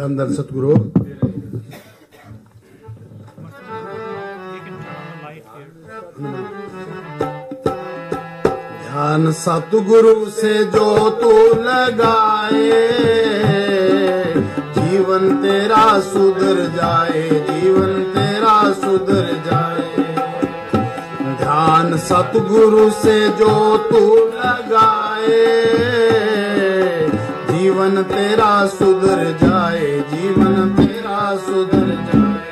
धन धन सतगुरु। ध्यान सतगुरु से जो तू लगाए, जीवन तेरा सुधर जाए, जीवन तेरा सुधर जाए। ध्यान सतगुरु से जो तू लगाए, जीवन तेरा सुधर जाए, जीवन तेरा सुधर जाए।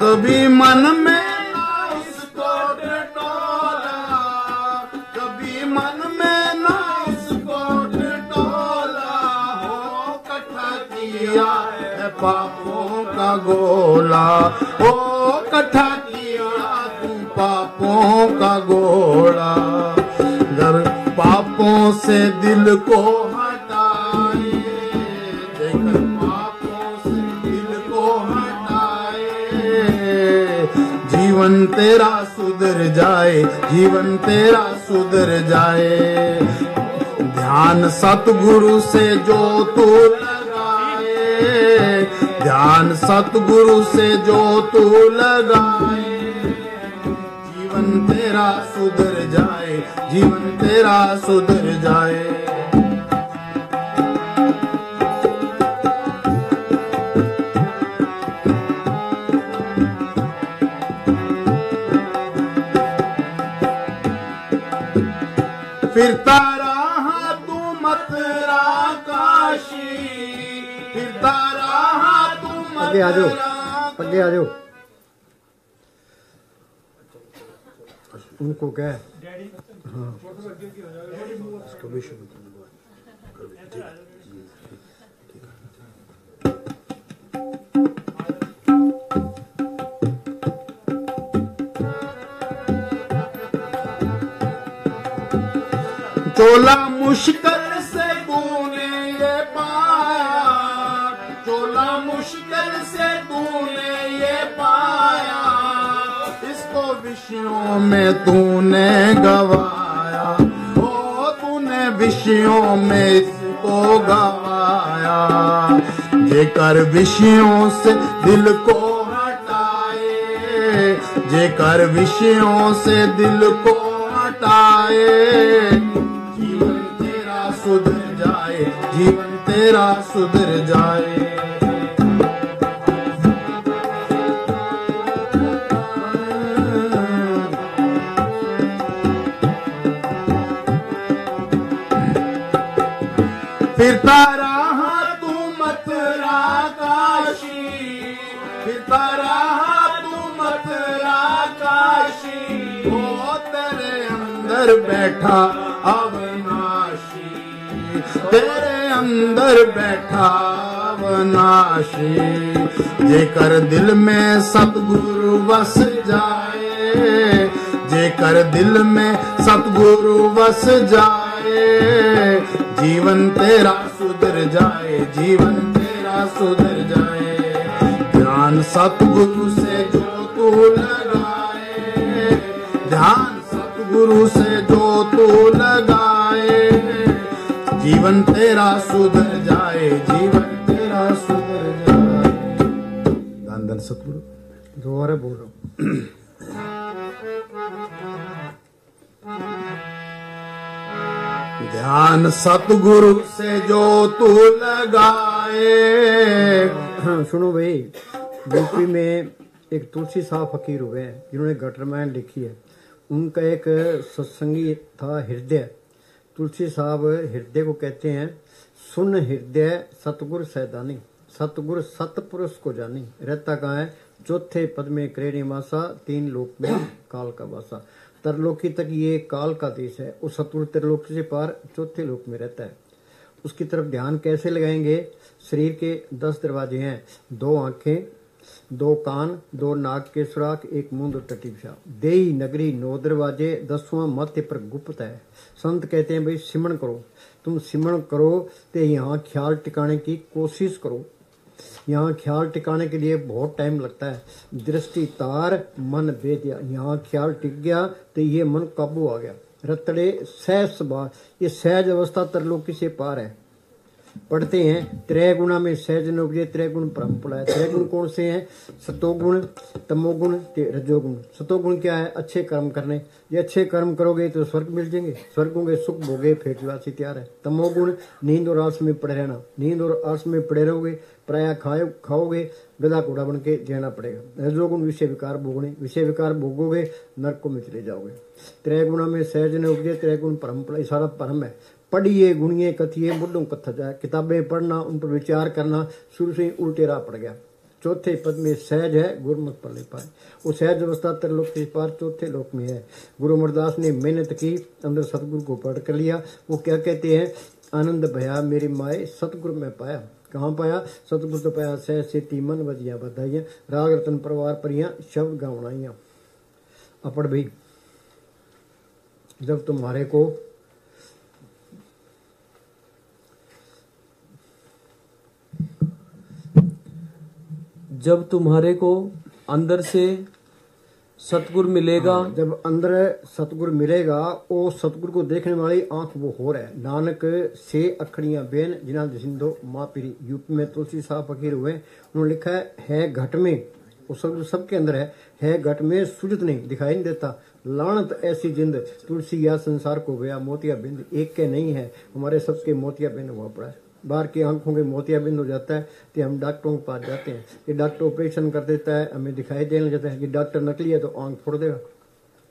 कभी मन में ना उसको टटोला, कभी मन में ना उसको टटोला, हो इकट्ठा किया है पापों का गोला, हो इकट्ठा किया तू पापों का गोला। अगर पापों से दिल को हटाए, देखकर पापों से दिल को हटाए, जीवन तेरा सुधर जाए, जीवन तेरा सुधर जाए। ध्यान सतगुरु से जो तू लगाए, ध्यान सतगुरु से जो तू लगाए, जीवन तेरा सुधर जाए, जीवन तेरा सुधर जाए। फिरता रहा तू मथुरा काशी, फिरता रहा तू मथुरा। आगे आ जाओ। उनको क्या? हाँ। चोला मुश्किल से तूने ये पाया, चोला मुश्किल से तूने ये पाया, इसको विषयों में तूने गवाया, ओ तूने विषयों में इसको गवाया। जेकर विषयों से दिल को हटाए, जेकर विषयों से दिल को हटाए, सुधर जाए, जीवन तेरा सुधर जाए। फिरता रहा तू मथुरा काशी, फिरता रहा तू मथुरा काशी, वो तेरे अंदर बैठा अविनाशी, तेरे अंदर बैठा अविनाशी। जेकर दिल में सतगुरु बस जाए, जेकर दिल में सतगुरु बस जाए, जीवन तेरा सुधर जाए, जीवन तेरा सुधर जाए। ध्यान सतगुरु से जो तू लगाए, ध्यान सतगुरु से जो तू लगाए, जीवन तेरा सुधर जाए, जीवन तेरा सुधर जाए। धन धन सतगुरु। दोबारा बोल रहा हूँ। ध्यान सतगुरु से जो तू लगाए। सुनो भाई, यूपी में एक तुलसी साहब फकीर हुए हैं जिन्होंने गटरमैन लिखी है। उनका एक सत्संगी था हृदय। तुलसी साहब हृदय को कहते हैं, सुन हृदय सतगुर सैदानी, सतगुर सतपुरुष को जानी। रहता कहाँ है? चौथे पद में क्रेणी मासा, तीन लोक में काल का वासा। तरलोकी तक ये काल का देश है, और सतगुरु त्रिलोकी से पार चौथे लोक में रहता है। उसकी तरफ ध्यान कैसे लगाएंगे? शरीर के 10 दरवाजे हैं, 2 आंखें, 2 कान, 2 नाक के सुराख, 1 मुंह, 2 टटी पेशाब। देही नगरी 9 दरवाजे, 10वां माथे पर गुप्त है। संत कहते हैं भाई सिमरन करो, तुम सिमरण करो तो यहाँ ख्याल टिकाने की कोशिश करो। यहाँ ख्याल टिकाने के लिए बहुत टाइम लगता है। दृष्टि तार मन वेद्या, यहाँ ख्याल टिक गया तो ये मन काबू आ गया। रतड़े सहज स्वभाव, ये सहज अवस्था तरलोकी से पार है। पढ़ते हैं त्रय गुणा में सहज न उपजे, त्रय गुण परम पड़ा है। त्रय गुण कौन से हैं? सतोगुण, तमोगुण, रजोगुण। सतोगुण क्या है? अच्छे कर्म करने। ये अच्छे कर्म करोगे तो स्वर्ग मिल जाएंगे, स्वर्ग होंगे, सुख भोगे, फेटवासी तैयार है। तमोगुण नींद और आलस में पड़े रहना, नींद और आलस में पड़े रहोगे, प्राय खाओगे, गधा घोड़ा बन के जीना पड़ेगा। रजोगुण विषय विकार भोगने, विषय विकार भोगोगे, नरक में चले जाओगे। त्रय गुणा में सहज न उपजे, त्रय गुण परम पड़ा, सारा परम है। पढ़िए गुणिए कथिए बुढ़ों कथा जाए, किताबें पढ़ना, उन पर विचार करना शुरू से ही उल्टे राह पड़ गया। चौथे पद में सहज है, गुरमत पर ले पाए। वो सहज अवस्था त्रिलोक के पार चौथे लोक में है। गुरु अमरदास ने मेहनत की, अंदर सतगुरु को पढ़ कर लिया। वो क्या कहते हैं? आनंद भया मेरी माए सतगुरु में पाया। कहाँ पाया? सतगुरु तो पाया सहज से मन बजिया बधाइया, राग रतन परिवार परिया शब्द गावनाइया। अपड़ भाई, जब तुम्हारे को जब तुम्हारे को अंदर से सतगुरु मिलेगा, जब अंदर सतगुरु मिलेगा, वो सतगुरु को देखने वाली आंख वो हो रहा है। नानक से अखड़ियां बेन जिना जिंदो माँ पीरी। यूपी में तुलसी साहब फकीर हुए, उन्होंने लिखा है घट में, वो सतगुरु सबके अंदर है घट में सूझत नहीं, दिखाई नहीं देता। लानत ऐसी जिंद तुलसी या संसार को गया मोतिया बिंद, एक के नहीं है, हमारे सबके मोतिया बिंद हुआ पड़ा है। बाहर की आंखों के मोतियाबिंद हो जाता है तो हम डॉक्टरों के पास जाते हैं, ये डॉक्टर ऑपरेशन कर देता है, हमें दिखाई देने लगता है कि डॉक्टर नकली है तो आंख फोड़ देगा।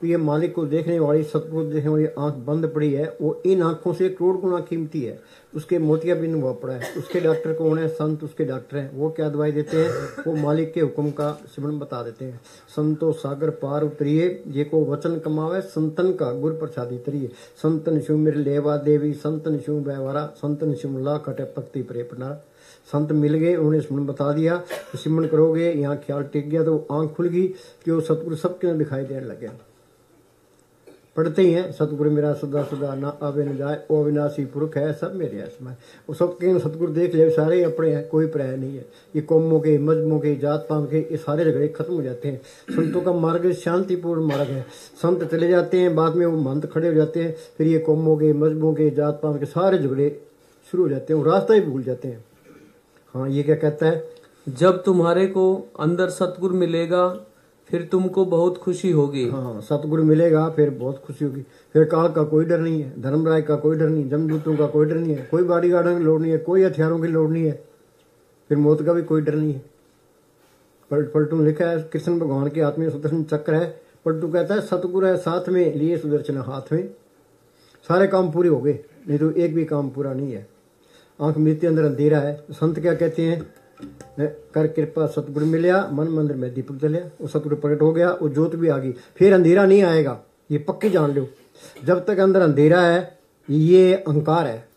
तो ये मालिक को देखने वाली, सतगुरु देखने वाली आंख बंद पड़ी है, वो इन आंखों से करोड़ गुना कीमती है। उसके मोतियाबिंद हुआ पड़ा है। उसके डॉक्टर कौन है? संत उसके डॉक्टर हैं। वो क्या दवाई देते हैं? वो मालिक के हुक्म का सिमरन बता देते हैं। संतो सागर पार उतरिए, ये को वचन कमावे, संतन का गुर प्रसादी तरिए। संतन शिव मेरे लेवा देवी, संतन शिव व्यवहारा, संतन शिव ला कटे पक्ति प्रे पनार। संत मिल गए, उन्होंने सिमरन बता दिया, तो सिमरन करोगे, यहाँ ख्याल टिक गया तो आंख खुल गई कि वो सतगुरु सबके अंदर दिखाई देने लगे। पढ़ते ही हैं सतगुरु मेरा सदा सदा ना आवे न जाए, ओ अविनाशी पुरख है सब मेरे आसमां। वो सबके सतगुरु देख ले, सारे अपने हैं, कोई प्राय नहीं है। ये कौमों के, मजहबों के, जात पात के, ये सारे झगड़े खत्म हो जाते हैं। संतों का मार्ग शांतिपूर्ण मार्ग है। संत चले जाते हैं, बाद में वो महंत खड़े हो जाते हैं, फिर ये कौमों के, मजहबों के, जात पात के सारे झगड़े शुरू हो जाते हैं, वो रास्ता ही भूल जाते हैं। हाँ, ये क्या कहता है? जब तुम्हारे को अंदर सतगुरु मिलेगा फिर तुमको बहुत खुशी होगी। हाँ, सतगुरु मिलेगा फिर बहुत खुशी होगी। फिर काल का कोई डर नहीं है, धर्मराय का कोई डर नहीं, जमदूतों का कोई डर नहीं है, कोई बॉडीगार्डों की लोड़ नहीं है, कोई हथियारों की लोड़ नहीं है, फिर मौत का भी कोई डर नहीं है। पलटू ने लिखा है कृष्ण भगवान के हाथ में सुदर्शन चक्र है। पलटू कहता है सतगुरु है साथ में, लिए सुदर्शन हाथ में। सारे काम पूरे हो गए, नहीं तो एक भी काम पूरा नहीं है। आंख मृत्यु अंदर अंधेरा है। संत क्या कहते हैं? कर कृपा सतगुरु मिलिया, मन मंदिर में दीपक जलिया। वो सतगुरु प्रकट हो गया, वो ज्योत भी आ गई, फिर अंधेरा नहीं आएगा, ये पक्की जान लो। जब तक अंदर अंधेरा है, ये अहंकार है।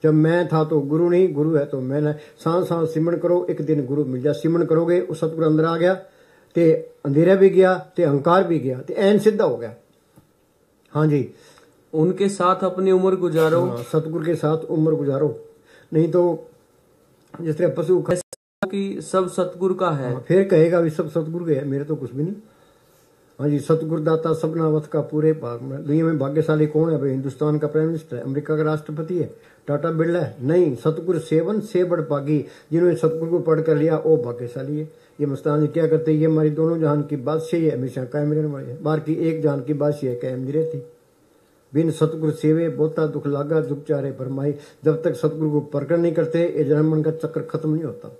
जब मैं था तो गुरु नहीं, गुरु है तो मैं नहीं। सांस सांस सिमरन करो, एक दिन गुरु मिल जाए। सिमरन करोगे, वो सतगुरु अंदर आ गया, ते अंधेरा भी गया, ते अहंकार भी गया, ते ऐन सिद्धा हो गया। हाँ जी, उनके साथ अपनी उम्र गुजारो। हाँ, सतगुरु के साथ उम्र गुजारो, नहीं तो जिस तरह पशु कि सब सतगुरु का है। फिर कहेगा भी सब सतगुरु के है, मेरे तो कुछ भी नहीं। हाँ जी, सतगुरु दाता सबना वत का पूरे भाग में। दुनिया में भाग्यशाली कौन है भाई? हिंदुस्तान का प्राइम मिनिस्टर है, अमेरिका का राष्ट्रपति है, टाटा बिरला है? नहीं, सतगुरु सेवन से बड़ पागी। जिन्होंने सतगुरु को पढ़ कर लिया वो भाग्यशाली है। ये मस्तान क्या करते हैं? ये हमारी दोनों जहान की बादशाही है, हमेशा कायम रहने वाली है। बाहर की एक जहान की बादशाही है, कायम नहीं रहती। बिन सतगुरु सेवे बहुता दुख लागा, दुख चारे फरमाई। जब तक सतगुरु को प्रकट नहीं करते, ये जन्म मन का चक्र खत्म नहीं होता।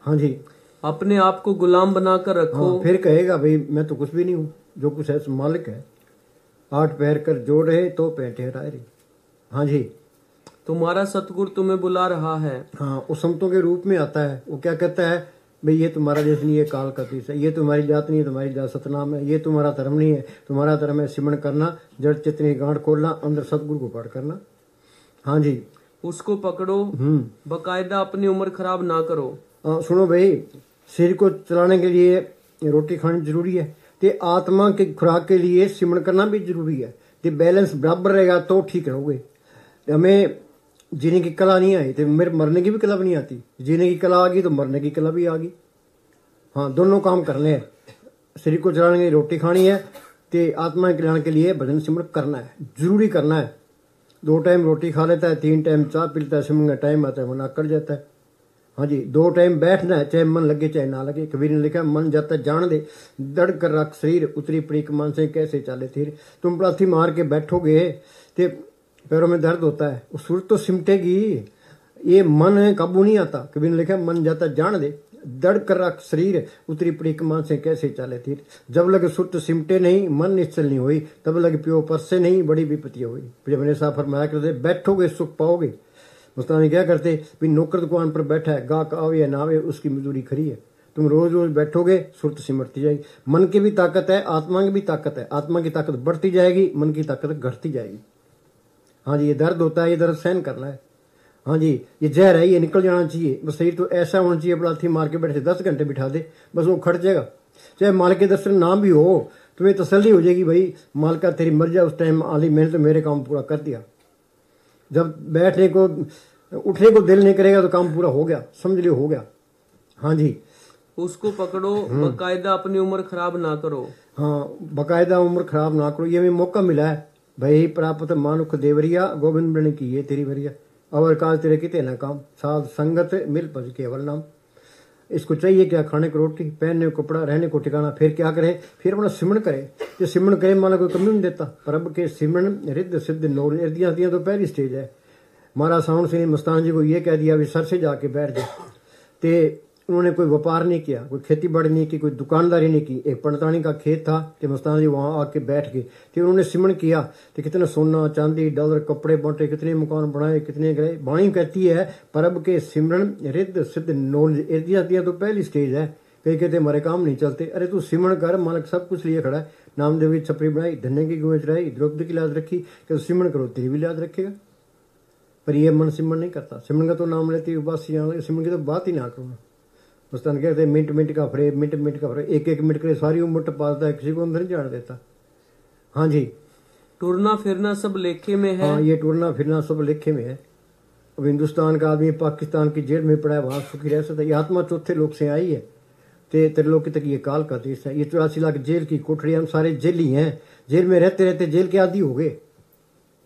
हाँ जी, अपने आप को गुलाम बनाकर रखो। हाँ, फिर कहेगा भाई मैं तो कुछ भी नहीं हूँ, जो कुछ है मालिक है। 8 पैर कर जोड़ रहे तो पैर ठहराए रही। हाँ जी, तुम्हारा सतगुरु तुम्हें बुला रहा है। हाँ, वो संतों के रूप में आता है। वो क्या कहता है? भाई ये तुम्हारा देश नहीं है, काल का देश है। ये तुम्हारी जात नहीं है, तुम्हारी जात सतनाम है। ये तुम्हारा धर्म नहीं है, तुम्हारा धर्म है सिमरन करना, जड़ चितनी गांठ खोलना, अंदर सतगुरु को पाठ करना। हाँ जी, उसको पकड़ो, बकायदा अपनी उम्र खराब ना करो। सुनो भाई, शरीर को चलाने के लिए रोटी खानी जरूरी है, ते आत्मा की खुराक के लिए सिमरन करना भी जरूरी है। ते बैलेंस बराबर रहेगा तो ठीक रहोगे। हमें जीने की कला नहीं आई तो मेरे मरने की भी कला भी नहीं आती। जीने की कला आ गई तो मरने की कला भी आ गई। हाँ, दोनों काम करने हैं। शरीर को चलाने के लिए रोटी खानी है तो आत्मा के कल्याण के लिए भजन सिमरन करना है, जरूरी करना है। 2 टाइम रोटी खा लेता है, 3 टाइम चाय पी लेता है, सिमरन का टाइम आता है मन अकड़ जाता है। हाँ जी, 2 टाइम बैठना है, चाहे मन लगे चाहे ना लगे। कबीर ने लिखा मन जाता जान दे, दड़ कर रख शरीर, उतरी पड़ी मन से कैसे चाले तीर। तुम पलाथी मार के बैठोगे तो पैरों में दर्द होता है, वो सूरत तो सिमटेगी, ये मन है काबू नहीं आता। कबीर ने लिखा मन जाता जान दे, दड़ कर रख शरीर, उतरी पड़ी मन से कैसे चाले तीर। जब लगे सुरत सिमटे नहीं, मन निश्चल नहीं हुई, तब लगे प्यो पर से नहीं, बड़ी विपत्ति हुई। जब मैंने साफ फरमाया करते बैठोगे सुख पाओगे। मुस्तानी क्या करते भी नौकर दुकान पर बैठा है, गाहक आवे या ना आवे उसकी मजदूरी खरी है। तुम रोज रोज बैठोगे सुरत सिमटती जाएगी। मन की भी ताकत है, आत्मा की भी ताकत है। आत्मा की ताकत बढ़ती जाएगी, मन की ताकत घटती जाएगी। हाँ जी, ये दर्द होता है, ये दर्द सहन करना है। हाँ जी, ये जहर है, ये निकल जाना चाहिए। बस शरीर तो ऐसा होना चाहिए, पलाथी मार के बैठे 10 घंटे बिठा दे, बस वो खट जाएगा। चाहे माल के दर्शन ना भी हो, तुम्हें तसल्ली हो जाएगी भाई माल का तेरी मर जाए उस टाइम आली, मैंने तो मेरे काम पूरा कर दिया। जब बैठने को उठने को दिल नहीं करेगा तो काम पूरा हो गया, समझ लियो हो गया। हाँ जी, उसको पकड़ो, बकायदा अपनी उम्र खराब ना करो। हाँ, बकायदा उम्र खराब ना करो। ये हमें मौका मिला है भाई, प्राप्त मानुख देवरिया, गोविंद बने की ये तेरी वरिया, अवर काज तेरे किते ना काम, साध संगत मिल पज केवल नाम। इसको चाहिए क्या, खाने को रोटी, पहनने को कपड़ा, रहने को ठिकाना, फिर क्या करे, फिर अपना सिमरन करे। जो सिमरन करे माना कोई कमी नहीं देता। प्रभ के सिमरन रिद्ध सिद्ध नौल, इर्दियां तो पहली स्टेज है। महाराज साउंड सिंह मस्तान जी को ये कह दिया भी सर से जाके बैठ जाए, ते उन्होंने कोई व्यापार नहीं किया, कोई खेती बाड़ी नहीं की, कोई दुकानदारी नहीं की। एक पंडतानी का खेत था कि मस्तान जी वहां आके बैठ गए, तो उन्होंने सिमरन किया। तो कितना सोना चांदी डॉलर कपड़े बांटे, कितने मकान बनाए, कितने गए। वाणी कहती है परब के सिमरन रिद्ध सिद्ध नॉलेज, इर्दियां तो पहली स्टेज है। कई कहते हमारे काम नहीं चलते, अरे तू सिमरन कर, मालिक सब कुछ लिए खड़ा है। नामदेव की छपरी बनाई, धन्य की गुंज चढ़ाई, द्रौपदी की लाज रखी, कि सिमरन करो तेरी भी लाज रखेगा। पर ये मन सिमरन नहीं करता। सिमरन का तो नाम लेती बस, सिमरन की तो बात ही ना करो। मुस्तान कहते मिनट मिनट का फरे, मिनट मिनट का फरे, एक एक मिनट के लिए सारी उम्र टपाता है, किसी को अंदर नहीं जान देता। हाँ जी, टूरना फिरना सब लेखे में है। हाँ, ये टूरना फिरना सब लेखे में है। अब हिंदुस्तान का आदमी पाकिस्तान की जेल में पड़ा है, वहां सुखी रह सकता है। ये आत्मा चौथे लोक से आई है, त्रिलोकी तक ये काल का देश है। ये 84 लाख जेल की कोठरी, हम सारे जेली हैं, जेल में रहते रहते जेल के आदि हो गए।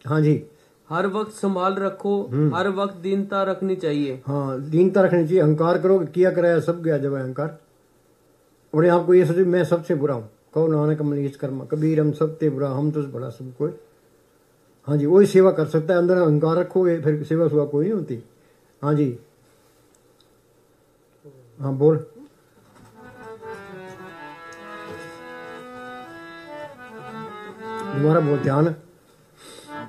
हाँ जी, हर वक्त संभाल रखो, हर वक्त दीनता रखनी चाहिए। हाँ, दीनता रखनी चाहिए। अहंकार करो किया कराया सब गया जब अहंकार। अपने आपको ये सोचो मैं सबसे बुरा हूँ, कहो नानक मनीष कर्मा, कबीर हम सबसे बुरा, हम तो बड़ा सब कोई। हाँ जी, वही सेवा कर सकता है। अंदर अहंकार रखोगे फिर सेवा सुवा कोई नहीं होती। हाँ जी, हाँ बोल। तुम्हारा बहुत ध्यान,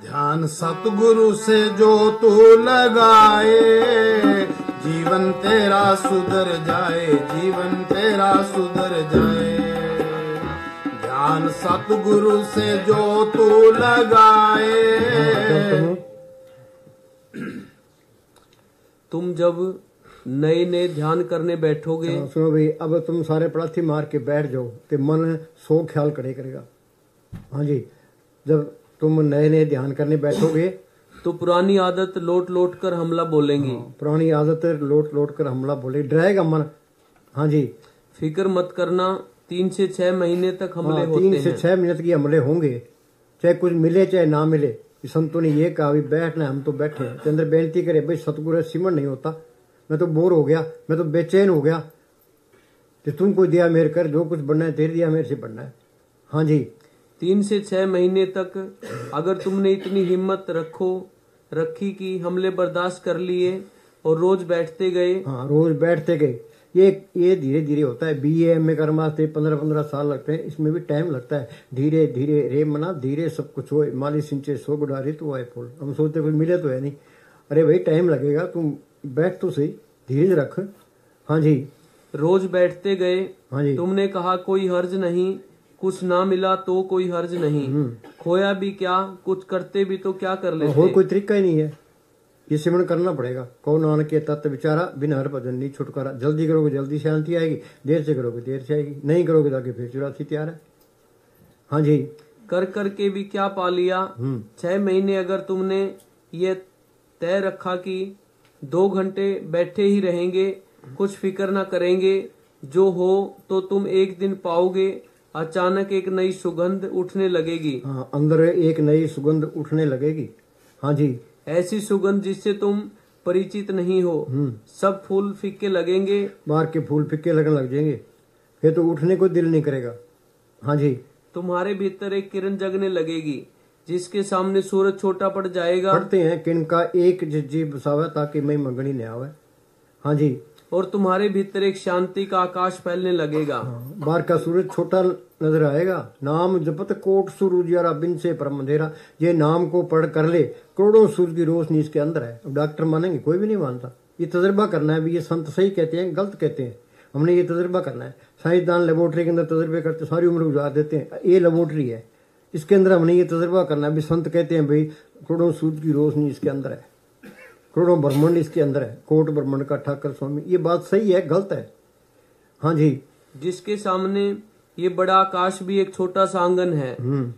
ध्यान सतगुरु से जो तू लगाए, जीवन तेरा सुधर जाए, जीवन तेरा सुधर जाए। ध्यान सतगुरु से जो तू लगाए। तुम जब नए नए ध्यान करने बैठोगे, सुनो भाई, अब तुम सारे पड़ाथी मार के बैठ जाओ तो मन 100 ख्याल करे करेगा। हाँ जी, जब तुम नए नए ध्यान करने बैठोगे तो पुरानी आदत लौट लौट कर हमला बोलेंगी। पुरानी आदत लौट लौट कर हमला बोले, डराएगा मन। हाँ जी, फिक्र मत करना, 3 से 6 महीने तक हमले होते 3 से 6 मिनट की हमले होंगे, चाहे कुछ मिले चाहे ना मिले। संतों ने ये कहा भी बैठना, हम तो बैठे हैं। चंद्र बेनती करे भाई सतगुरु सिमरन नहीं होता, मैं तो बोर हो गया, मैं तो बेचैन हो गया, तो तुम कोई दिया मेरे कर, जो कुछ बनना है तेरे दिया मेरे से बनना है। हाँ जी, 3 से 6 महीने तक अगर तुमने इतनी हिम्मत रखी कि हमले बर्दाश्त कर लिए और रोज बैठते गए। हाँ, रोज बैठते गए। ये धीरे धीरे होता है। BA MA करने वास्ते 15-15 साल लगते हैं, इसमें भी टाइम लगता है। धीरे धीरे रे मना धीरे सब कुछ हो, माली सिंचे सो गुडारी तो आए फूल। हम सोचते कोई मिले तो है नहीं, अरे भाई टाइम लगेगा, तुम बैठ तो सही, धीरे रख। हाँ जी, रोज बैठते गए। हाँ जी, तुमने कहा कोई हर्ज नहीं, कुछ ना मिला तो कोई हर्ज नहीं, खोया भी क्या, कुछ करते भी तो क्या कर लेते। और कोई तरीका ही नहीं है, ये सिमरन करना पड़ेगा। कहो नानक के तत्व विचारा, बिना हर भजन नहीं छुटकारा। जल्दी करोगे जल्दी शांति आएगी, देर से करोगे देर से आएगी, नहीं करोगे तो आगे फिर 84 तैयार है। हाँ जी, कर करके भी क्या पा लिया। 6 महीने अगर तुमने ये तय रखा कि 2 घंटे बैठे ही रहेंगे, कुछ फिक्र न करेंगे। जो हो तो तुम एक दिन पाओगे, अचानक एक नई सुगंध उठने लगेगी। हाँ, अंदर एक नई सुगंध उठने लगेगी। हाँ जी, ऐसी सुगंध जिससे तुम परिचित नहीं हो। सब फूल फीके लगेंगे। बाहर के फूल फिक्के लगने लग जाएंगे, फिर तो उठने को दिल नहीं करेगा। हाँ जी, तुम्हारे भीतर एक किरण जगने लगेगी, जिसके सामने सूरज छोटा पड़ जाएगा। पढ़ते हैं किन का एक जिज्जी बसावे ताकि मैं मंगनी न आवे। हाँ जी, और तुम्हारे भीतर एक शांति का आकाश फैलने लगेगा। हाँ, बाहर का सूरज छोटा नजर आएगा। नाम जपत कोट सूरज यारा बिन से परम अंधेरा। ये नाम को पढ़ कर ले, करोड़ों सूरज की रोशनी इसके अंदर है। अब डॉक्टर मानेंगे? कोई भी नहीं मानता। ये तजर्बा करना है भी। ये संत सही कहते हैं, गलत कहते हैं, हमने ये तजर्बा करना है। साइंसदान लेबोरेटरी के अंदर तजर्बे करते, सारी उम्र गुजार देते हैं। ये लेबोरेटरी है, इसके अंदर हमने ये तजर्बा करना है भी। संत कहते हैं भाई करोड़ों सूरज की रोशनी इसके अंदर है, करोड़ों ब्रह्मांड इसके अंदर है, कोट ब्रह्मांड का ठाकर स्वामी। ये बात सही है, गलत है? हाँ जी, जिसके सामने ये बड़ा आकाश भी एक छोटा सा आंगन है।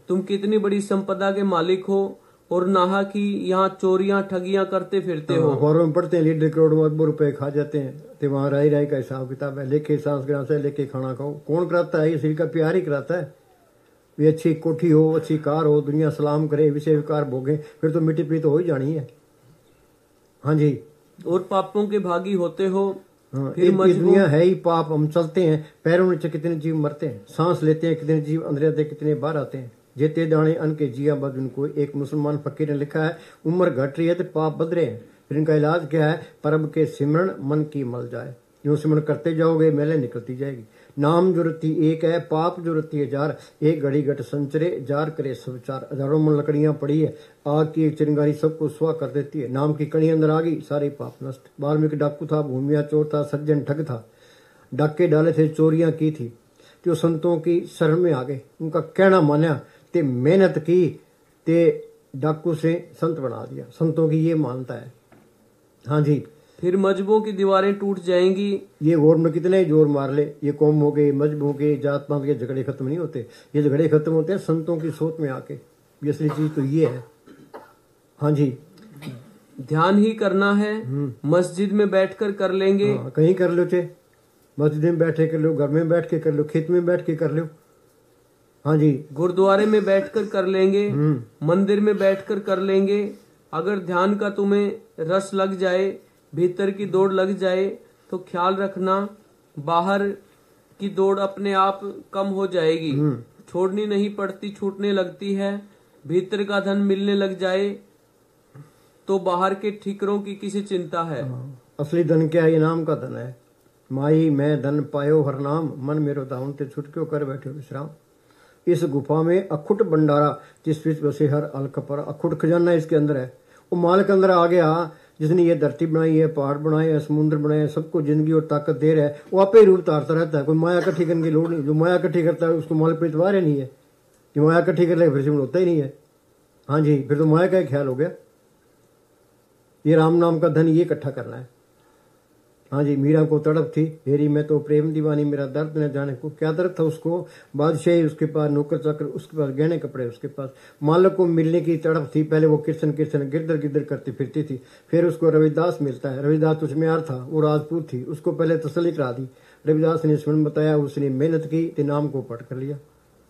तुम कितनी बड़ी संपदा के मालिक हो और नाहा की यहाँ चोरियां ठगियां करते फिरते हो। अखबारों में पढ़ते हैं लीडर करोड़ों अरबों रुपए खा जाते हैं, तो वहाँ राय राय का हिसाब किताब है। लेके सांस ग्राम से लेके खाना खाओ। कौन कराता है? ये शरीर का प्यार ही कराता है। वे अच्छी कोठी हो, अच्छी कार हो, दुनिया सलाम करे, विषय विकार भोगे, फिर तो मिट्टी पी तो हो ही जानी है। हाँ जी, और पापों के भागी होते हो। हाँ, फिर ये दुनिया है ही पाप। हम चलते हैं, पैरों नीचे कितने जीव मरते हैं, सांस लेते हैं कितने जीव अंदर आते, कितने बाहर आते हैं। जेते दाने अन्न के जिया बद उनको। एक मुसलमान फकीर ने लिखा है, उम्र घट रही है तो पाप बद रहे हैं, फिर इनका इलाज क्या है? परब के सिमरण मन की मल जाए। जो सिमरण करते जाओगे मैले निकलती जाएगी। नाम जो रत्ती एक है, पाप जो रत्ती है जार। एक घड़ी घट संचरे, जार करे सब चार। हजारों मन लकड़ियां पड़ी है, आग की एक चिंगारी सबको सुहा कर देती है। नाम की कड़ी अंदर आ गई, सारे पाप नष्ट। वाल्मीकि डाकू था, भूमिया चोर था, सज्जन ठग था, डाके डाले थे, चोरियां की थी। जो संतों की शरण में आ गए, उनका कहना माना, ते मेहनत की, ते डाकू से संत बना दिया। संतों की ये मानता है। हाँ जी, फिर मजहबों की दीवारें टूट जाएंगी। ये वोट में कितने ही जोर मार ले, ये कौम हो गए, मजहब हो गए, जात पात के झगड़े खत्म नहीं होते। ये झगड़े खत्म होते हैं संतों की सोच में आके। ये असली चीज तो ये है। हाँ जी, ध्यान ही करना है, मस्जिद में बैठकर कर लेंगे। हाँ, कहीं कर लो, चाहे मस्जिद में बैठे कर लो, घर में बैठ के कर लो, खेत में बैठ के कर लो। हाँ जी, गुरुद्वारे में बैठकर कर लेंगे, मंदिर में बैठकर कर लेंगे। अगर ध्यान का तुम्हें रस लग जाए, भीतर की दौड़ लग जाए, तो ख्याल रखना बाहर की दौड़ अपने आप कम हो जाएगी। छोड़नी नहीं पड़ती, छूटने लगती है। भीतर का धन मिलने लग जाए तो बाहर के ठिकरों की किसी चिंता है। असली धन क्या है? ये नाम का धन है। माई मैं धन पायो हर नाम, मन मेरो दाउन ते छुटक्यो कर बैठो विश्राम। इस गुफा में अखुट भंडारा, जिस बीच बसे हर अलख पर। अखुट खजाना इसके अंदर है। वो माल के अंदर आ गया जिसने ये धरती बनाई है, पहाड़ बनाए हैं, समुद्र बनाए हैं, सबको जिंदगी और ताकत दे रहा है। वो आपे ही रूप तारता रहता है। कोई माया इकट्ठी करने की लोड़ नहीं। जो माया इकट्ठी करता है उसको माल पे इतवार ही नहीं है। जो माया इकट्ठी कर ले फिर सिमरण होता ही नहीं है। हाँ जी, फिर तो माया का ही ख्याल हो गया। ये राम नाम का धन ये इकट्ठा करना है। हाँ जी, मीरा को तड़प थी, हेरी मैं तो प्रेम दीवानी, मेरा दर्द न जाने को। क्या दर्द था उसको? बादशाही उसके पास, नौकर चाकर उसके पास, गहने कपड़े उसके पास, मालक को मिलने की तड़प थी। पहले वो कृष्ण कृष्ण गिरधर गिरधर करती फिरती थी। फिर उसको रविदास मिलता है। रविदास तुझमें था, वो राजपूत थी, उसको पहले तसल्ली करा दी। रविदास ने स्वयं बताया, उसने मेहनत की तो नाम को पढ़ कर लिया।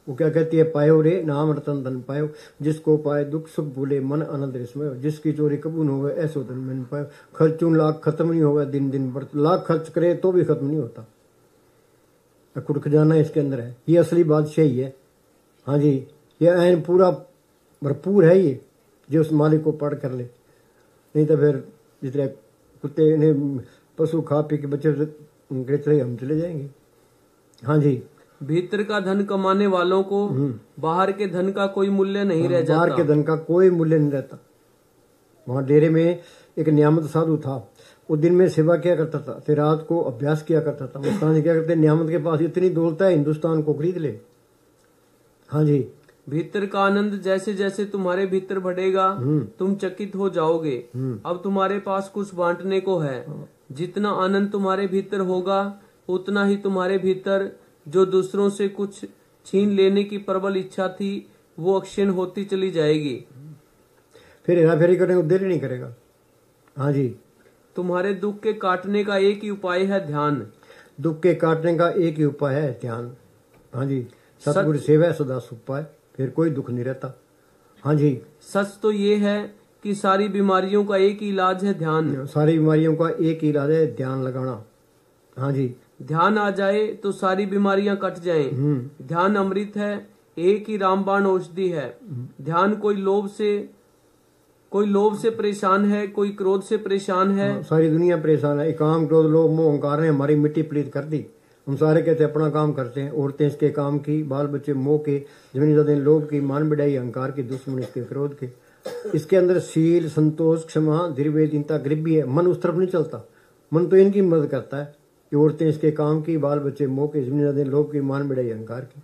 वो क्या कहती है? पायो रे नाम रतन धन पायो, जिसको पाए दुख सुख भूले मन आनंद रिश्मय। जिसकी चोरी कबूल हो गए ऐसो धन मैंने पायो। खर्चूं लाख खत्म नहीं होगा, दिन दिन बढ़ लाख खर्च करे तो भी खत्म नहीं होता। अखुट खजाना इसके अंदर है। ये असली बादशाही है। हाँ जी, ये ऐन पूरा भरपूर है ये, जो उस मालिक को पढ़ कर ले। नहीं तो फिर जिस तरह कुत्ते ने पशु खा पी के बच्चे उनके चले हम चले जाएंगे। हाँ जी, भीतर का धन कमाने वालों को बाहर के धन का कोई मूल्य नहीं रह जाता। बाहर के धन का कोई मूल्य नहीं रहता। वहां डेरे में एक नियामत साधु था। वो दिन में सेवा किया करता था, फिर रात को अभ्यास किया करता था। मुस्तान क्या करते, नियामत के पास इतनी दौलत है, हिंदुस्तान को खरीद ले। हाँ जी, भीतर का आनंद जैसे जैसे तुम्हारे भीतर बढ़ेगा, तुम चकित हो जाओगे। अब तुम्हारे पास कुछ बांटने को है। जितना आनंद तुम्हारे भीतर होगा, उतना ही तुम्हारे भीतर जो दूसरों से कुछ छीन लेने की प्रबल इच्छा थी, वो अक्षीण होती चली जाएगी। फिर हेरा फेरी करने को दिल ही नहीं करेगा। हाँ जी। तुम्हारे दुख के काटने का एक ही उपाय है ध्यान। दुख के काटने का एक ही उपाय है ध्यान। हाँ जी। सतगुरु सेवा सदा सुख पाए, फिर कोई दुख नहीं रहता। हाँ जी। सच तो ये है कि सारी बीमारियों का एक ही इलाज है ध्यान। सारी बीमारियों का एक ही इलाज है ध्यान लगाना। हाँ जी। ध्यान आ जाए तो सारी बीमारियां कट जाएं। ध्यान अमृत है, एक ही रामबाण औषधि है। ध्यान कोई लोभ से परेशान है, कोई क्रोध से परेशान है। सारी दुनिया परेशान है। काम क्रोध लोभ मोह अहंकार ने हमारी मिट्टी पलीत कर दी। हम सारे कहते अपना काम करते हैं। औरतें इसके काम की, बाल बच्चे मोह के, जमीनी जमीन लोभ की, मान बढ़ाई अहंकार की, दुश्मन इसके क्रोध के। इसके अंदर शील, संतोष, क्षमा, धीरज, दीनता, गरीबी है। मन उस तरफ नहीं चलता। मन तो इनकी मदद करता है। ये औरतें इसके काम की, बाल बच्चे मोह के, जमीनी जमीन लोभ की, मान बढ़ाई अहंकार की।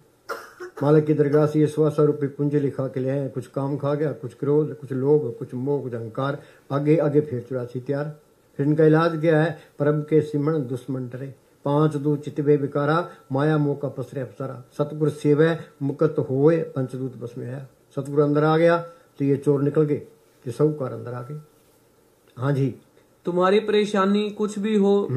मालिक की दरगाह से ये 100 रूपये पूंजी लिखा के ले आए। कुछ काम खा गया, कुछ क्रोध, कुछ लोभ, कुछ मोह, कुछ अहंकार। आगे आगे फिर 84 तैयार। फिर इनका इलाज क्या है? परम के सिमरण दुश्मन डरे, 5 दूत चितवे विकारा, माया मोह का पसरे अफसारा। सतगुरु सेवै मुकत होए, पंचदूत बस में आया। सतगुरु अंदर आ गया तो ये चोर निकल गए, ये साहूकार अंदर आ गए। हाँ जी। तुम्हारी परेशानी कुछ भी हो,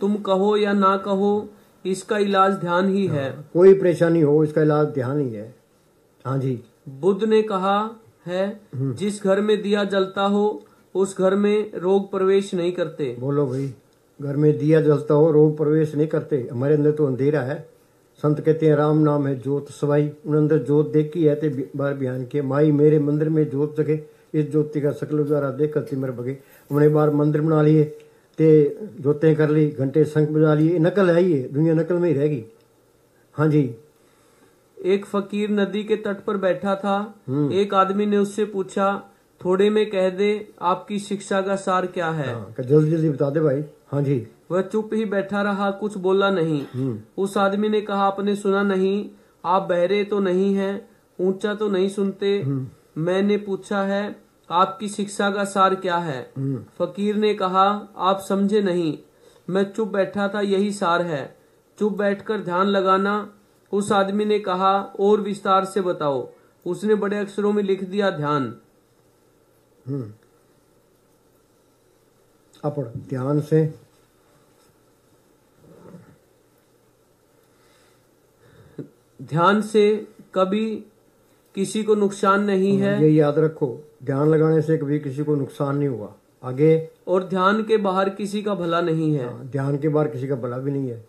तुम कहो या ना कहो, इसका इलाज ध्यान ही है। कोई परेशानी हो, इसका इलाज ध्यान ही है। हाँ जी। बुद्ध ने कहा है, जिस घर में दिया जलता हो उस घर में रोग प्रवेश नहीं करते। बोलो भाई, घर में दिया जलता हो रोग प्रवेश नहीं करते। हमारे अंदर तो अंधेरा है। संत कहते हैं राम नाम है ज्योत सवाई। उन अंदर ज्योत देखी है ते बार बयान किए, माई मेरे मंदिर में ज्योत जगे, इस ज्योति का सकल उजारा देख तिमर बगे। हमने बार मंदिर बना लिए ते जोतें कर ली, घंटे शंख बजा लिए। नकल है ये, दुनिया नकल में ही रहेगी। हाँ जी। एक फकीर नदी के तट पर बैठा था। एक आदमी ने उससे पूछा, थोड़े में कह दे आपकी शिक्षा का सार क्या है। जल्दी जल्दी बता दे भाई। हाँ जी। वह चुप ही बैठा रहा, कुछ बोला नहीं। उस आदमी ने कहा, आपने सुना नहीं? आप बहरे तो नहीं हैं, ऊंचा तो नहीं सुनते। मैंने पूछा है आपकी शिक्षा का सार क्या है? फकीर ने कहा, आप समझे नहीं, मैं चुप बैठा था, यही सार है, चुप बैठकर ध्यान लगाना। उस आदमी ने कहा, और विस्तार से बताओ। उसने बड़े अक्षरों में लिख दिया, ध्यान। अपन ध्यान से कभी किसी को नुकसान नहीं है। ये याद रखो, ध्यान लगाने से कभी किसी को नुकसान नहीं हुआ। आगे, और ध्यान के बाहर किसी का भला नहीं है। ध्यान के बाहर किसी का भला भी नहीं है।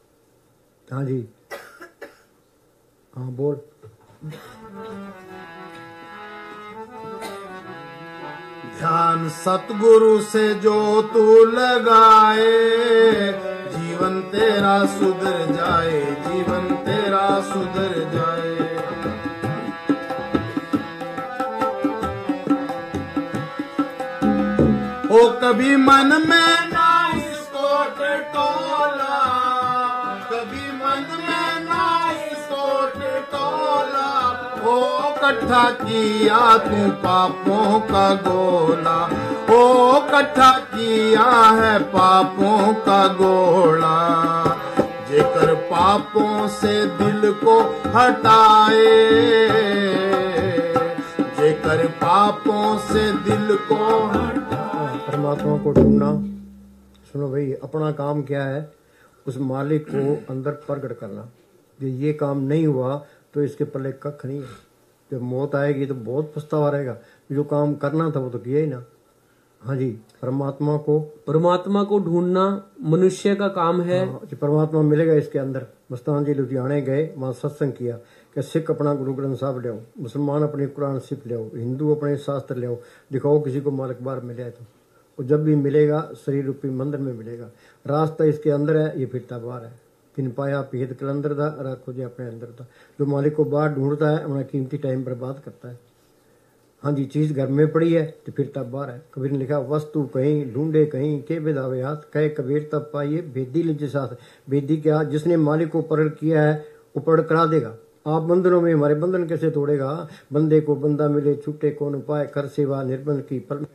हाँ जी। हाँ बोल। ध्यान सतगुरु से जो तू लगाए, जीवन तेरा सुधर जाए, जीवन तेरा सुधर जाए। ओ कभी मन में ना इसको टटोला, कभी मन में ना इसको टटोला। ओ इकट्ठा किया तू पापों का गोला, ओ इकट्ठा किया है पापों का गोला। जेकर पापों से दिल को हटाए, जेकर पापों से दिल को परमात्मा को ढूंढना। सुनो भाई, अपना काम क्या है? उस मालिक को अंदर प्रकट करना। ये काम नहीं हुआ तो इसके पल्ले कख नहीं है। जब मौत आएगी तो बहुत पछतावा रहेगा, जो काम करना था वो तो किया ही ना। हाँ जी। परमात्मा को ढूंढना मनुष्य का काम है। परमात्मा मिलेगा इसके अंदर। मस्तान जी लुधियाने गए, वहां सत्संग किया कि सिख अपना गुरु ग्रंथ साहब ले आओ, मुसलमान अपने कुरान शिफ ले आओ, हिंदू अपने शास्त्र ले आओ, दिखाओ किसी को मालिक बार मिले तो। और जब भी मिलेगा शरीर रूपी मंदिर में मिलेगा। रास्ता इसके अंदर है, ये फिरता बाहर है। तिन पाया भेद कलंदर दा, रखो जी अपने अंदर था। जो मालिक को बाहर ढूंढता है अपना कीमती टाइम बर्बाद करता है। हाँ जी। चीज घर में पड़ी है तो फिरता बाहर है। कबीर ने लिखा, वस्तु कहीं ढूंढे कहीं के बेदावे हाथ, कहे कबीर तब पाइए भेदी लिज साथ। भेदी क्या? जिसने मालिक को प्रकट किया है वो प्रकट करा देगा। आप बंधनों में हमारे बंधन कैसे तोड़ेगा? बंदे को बंदा मिले छूटे कौन उपाय, कर सेवा निर्बंध की फल।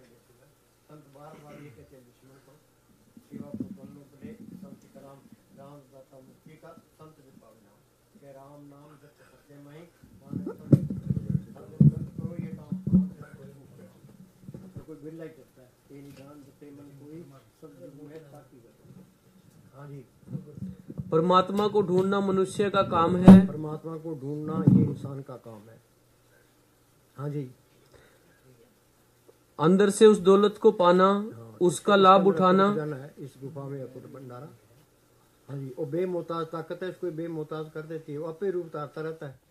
बिरला ही करता है, तेरी जान जते मन कोई सब मुहे ताकी करता है। हाँ जी, परमात्मा को ढूंढना मनुष्य का काम है। परमात्मा को ढूंढना ये इंसान का काम है। हाँ जी, अंदर से उस दौलत को पाना, उसका लाभ उठाना। जाना है इस गुफा में अकुट भंडारा। हाँ जी, वो बेमोहताज ताकत है, इसको बेमोहताज कर देती है, वो अपने रूप तारता रहता है।